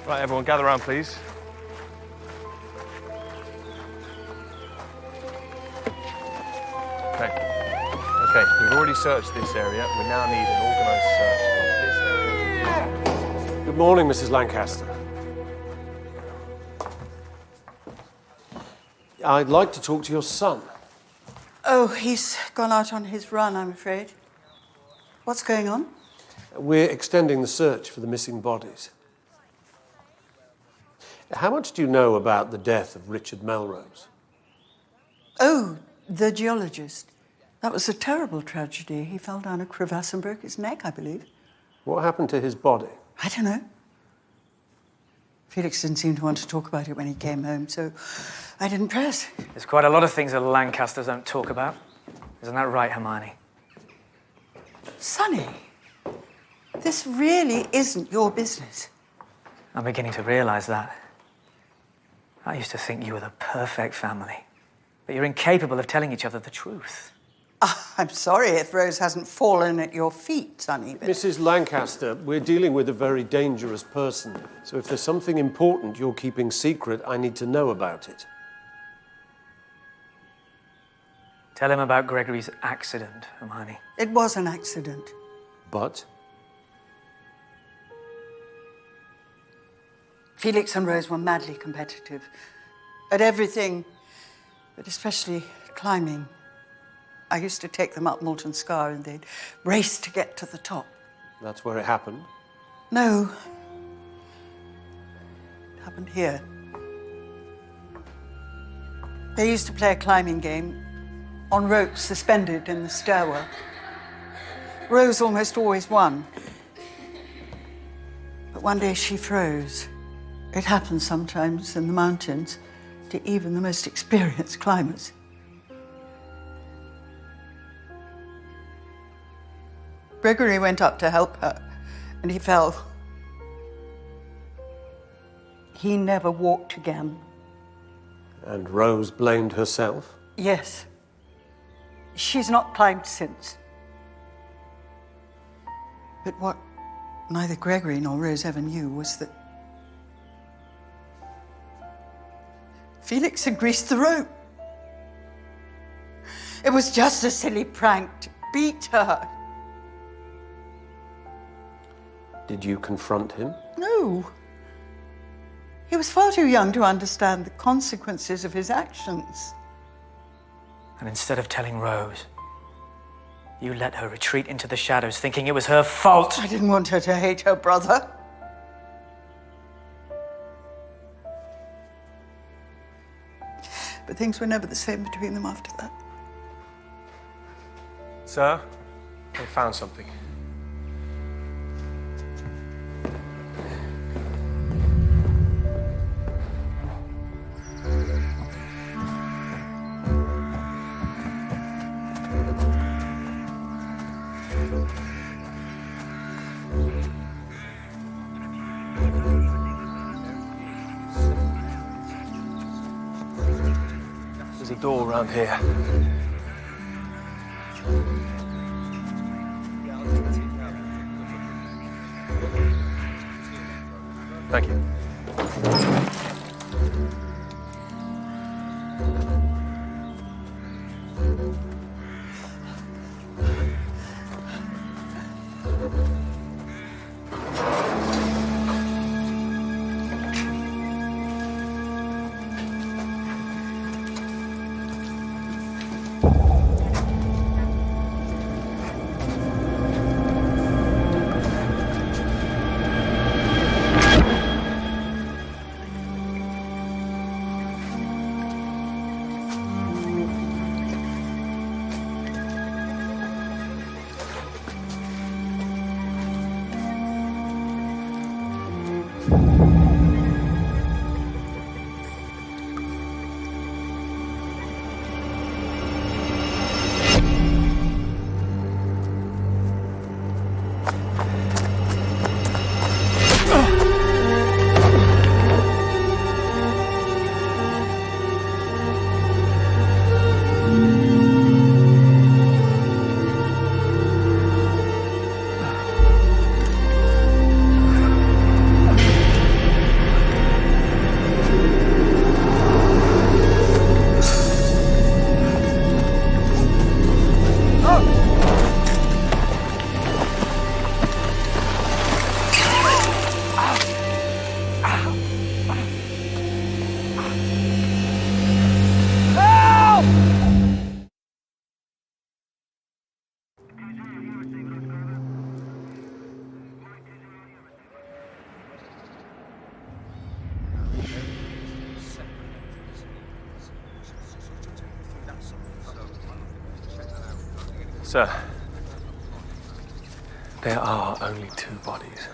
Right, everyone, gather around, please. Okay, we've already searched this area. We now need an organised search of this area. Good morning, Mrs. Lancaster. I'd like to talk to your son. Oh, he's gone out on his run, I'm afraid. What's going on? We're extending the search for the missing bodies. How much do you know about the death of Richard Melrose? Oh, the geologist. That was a terrible tragedy. He fell down a crevasse and broke his neck, I believe. What happened to his body? I don't know. Felix didn't seem to want to talk about it when he came home, so I didn't press. There's quite a lot of things that Lancasters don't talk about. Isn't that right, Hermione? Sonny, this really isn't your business. I'm beginning to realise that. I used to think you were the perfect family, but you're incapable of telling each other the truth. I'm sorry if Rose hasn't fallen at your feet, Sonny. But... Mrs. Lancaster, we're dealing with a very dangerous person. So if there's something important you're keeping secret, I need to know about it. Tell him about Gregory's accident, Hermione. It was an accident. But? Felix and Rose were madly competitive at everything, but especially climbing. I used to take them up Moulton Scar and they'd race to get to the top. That's where it happened? No. It happened here. They used to play a climbing game on ropes suspended in the stairwell. Rose almost always won. But one day she froze. It happens sometimes in the mountains to even the most experienced climbers. Gregory went up to help her, and he fell. He never walked again. And Rose blamed herself? Yes. She's not climbed since. But what neither Gregory nor Rose ever knew was that Felix had greased the rope. It was just a silly prank to beat her. Did you confront him? No. He was far too young to understand the consequences of his actions. And instead of telling Rose, you let her retreat into the shadows, thinking it was her fault. I didn't want her to hate her brother. But things were never the same between them after that. Sir, I found something. There's a door around here. Thank you. Sir, there are only 2 bodies.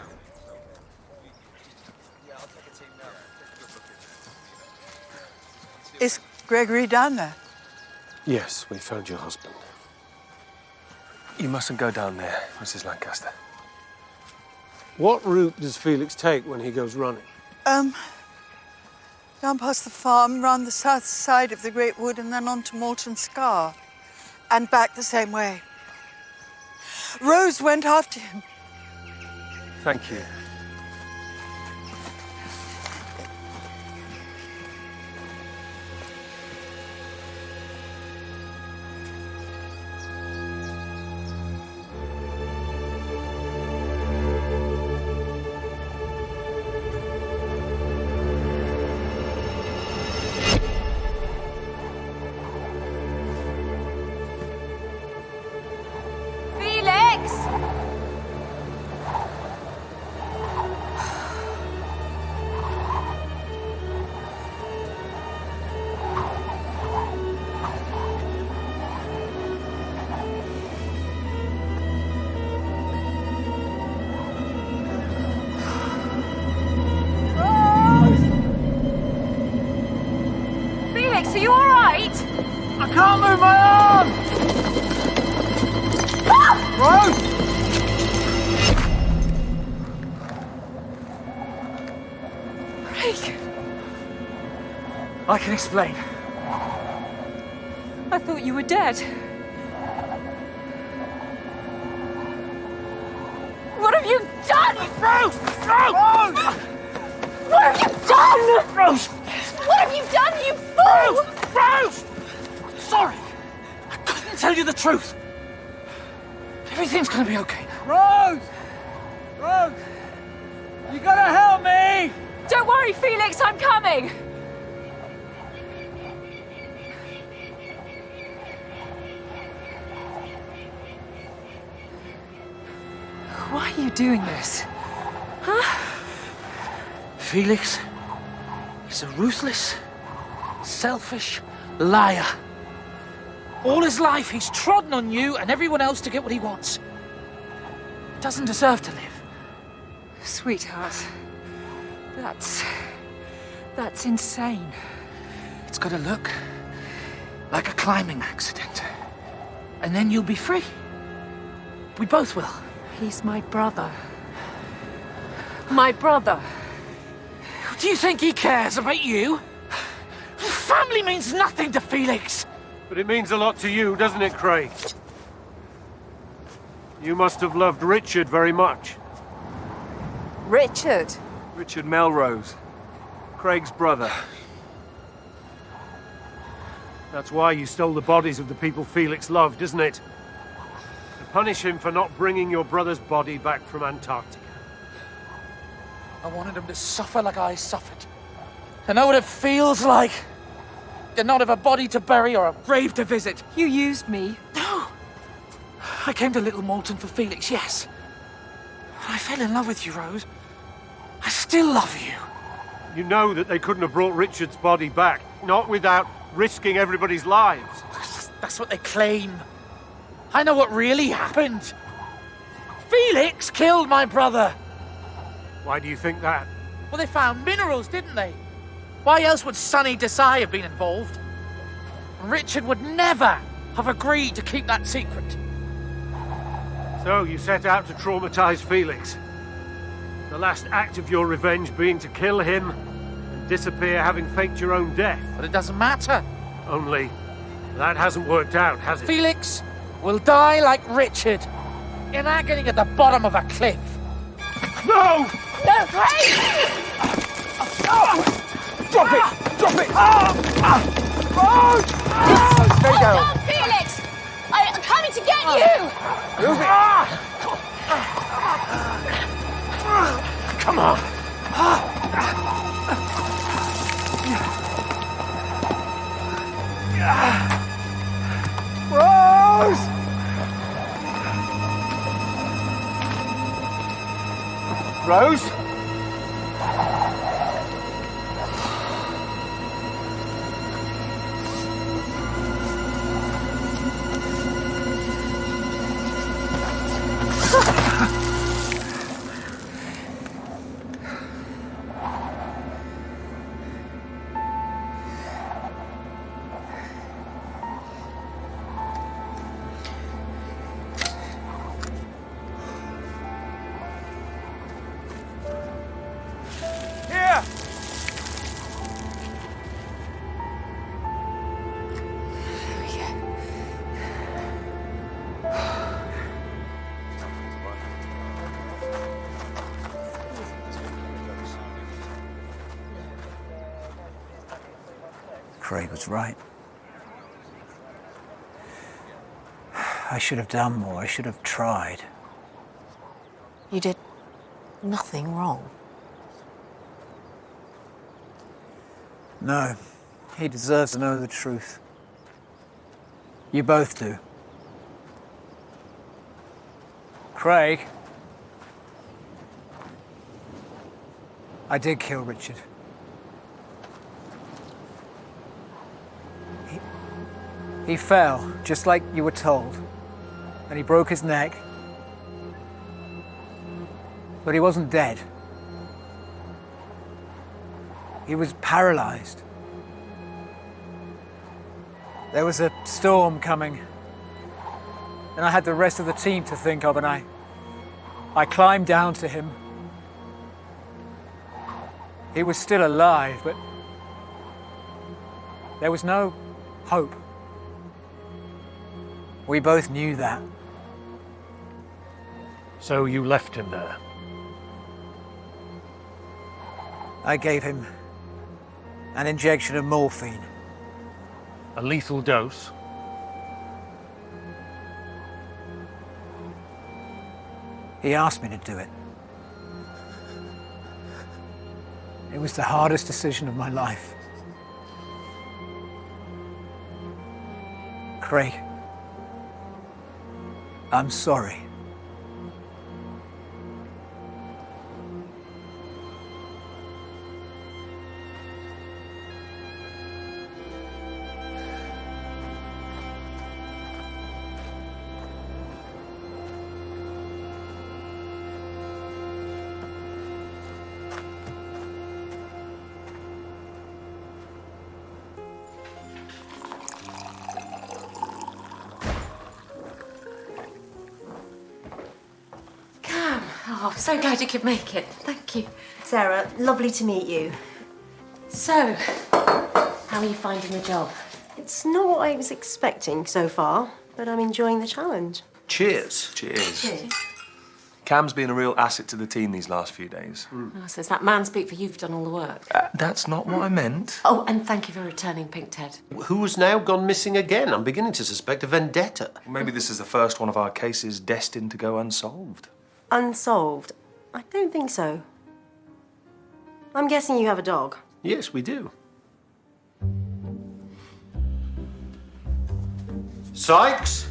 Is Gregory down there? Yes, we found your husband. You mustn't go down there, Mrs. Lancaster. What route does Felix take when he goes running? Down past the farm, round the south side of the Great Wood, and then on to Malton Scar. And back the same way. Rose went after him. Thank you. Are you all right? I can't move my arm! Rose! Craig! I can explain. I thought you were dead. What have you done? Rose! Rose! What have you done? Rose! What have you done, you fool? Rose! Sorry! I couldn't tell you the truth. Everything's gonna be okay. Rose! Rose! You gotta help me! Don't worry, Felix, I'm coming. Why are you doing this? Huh? Felix is a ruthless, selfish liar. All his life he's trodden on you and everyone else to get what he wants. He doesn't deserve to live. Sweetheart, that's insane. It's gotta look like a climbing accident. And then you'll be free. We both will. He's my brother. My brother. Do you think he cares about you? Family means nothing to Felix. But it means a lot to you, doesn't it, Craig? You must have loved Richard very much. Richard? Richard Melrose, Craig's brother. That's why you stole the bodies of the people Felix loved, isn't it? To punish him for not bringing your brother's body back from Antarctica. I wanted him to suffer like I suffered. To know what it feels like to not have a body to bury or a grave to visit. You used me. No. I came to Little Malton for Felix, yes. But I fell in love with you, Rose. I still love you. You know that they couldn't have brought Richard's body back, not without risking everybody's lives. That's what they claim. I know what really happened. Felix killed my brother. Why do you think that? Well, they found minerals, didn't they? Why else would Sonny Desai have been involved? Richard would never have agreed to keep that secret. So you set out to traumatize Felix. The last act of your revenge being to kill him and disappear having faked your own death. But it doesn't matter. Only that hasn't worked out, has it? Felix will die like Richard, in agony at the bottom of a cliff. No! No, Craig! Drop it! Drop it! Stay down. Hold on, Felix! I'm coming to get you! Move it! Come on! Rose! Rose? Here! Craig was right. I should have done more. I should have tried. You did nothing wrong. No, he deserves to know the truth. You both do. Craig. I did kill Richard. He fell, just like you were told. And he broke his neck. But he wasn't dead. He was paralyzed. There was a storm coming. And I had the rest of the team to think of, and I climbed down to him. He was still alive, but there was no hope. We both knew that. So you left him there? I gave him an injection of morphine. A lethal dose? He asked me to do it. It was the hardest decision of my life. Craig, I'm sorry. Oh, I'm so glad you could make it. Thank you. Sarah, lovely to meet you. So, how are you finding the job? It's not what I was expecting so far, but I'm enjoying the challenge. Cheers. Cheers. Cheers. Cam's been a real asset to the team these last few days. Oh, so it's that man speak for you've done all the work. That's not what I meant. Oh, and thank you for returning Pink Ted. Who has now gone missing again? I'm beginning to suspect a vendetta. Maybe this is the first one of our cases destined to go unsolved. Unsolved? I don't think so. I'm guessing you have a dog. Yes, we do. Sykes?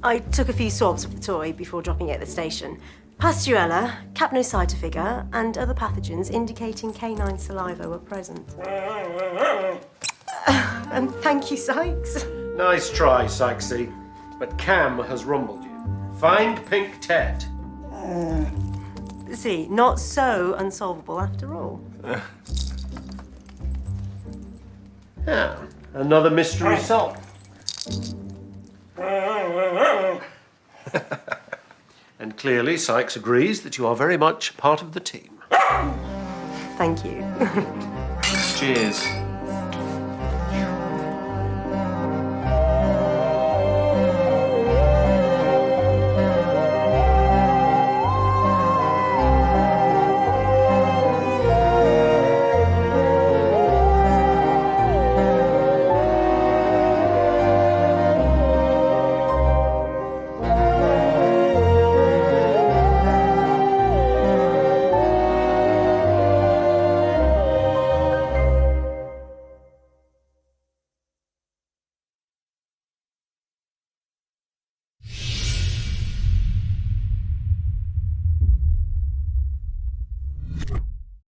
I took a few swabs of the toy before dropping it at the station. Pasteurella, capnocytophaga, and other pathogens indicating canine saliva were present. And thank you, Sykes. Nice try, Sykesy. But Cam has rumbled you. Find Pink Ted. See, not so unsolvable after all. Yeah, another mystery solved. And clearly, Sykes agrees that you are very much part of the team. Thank you. Cheers.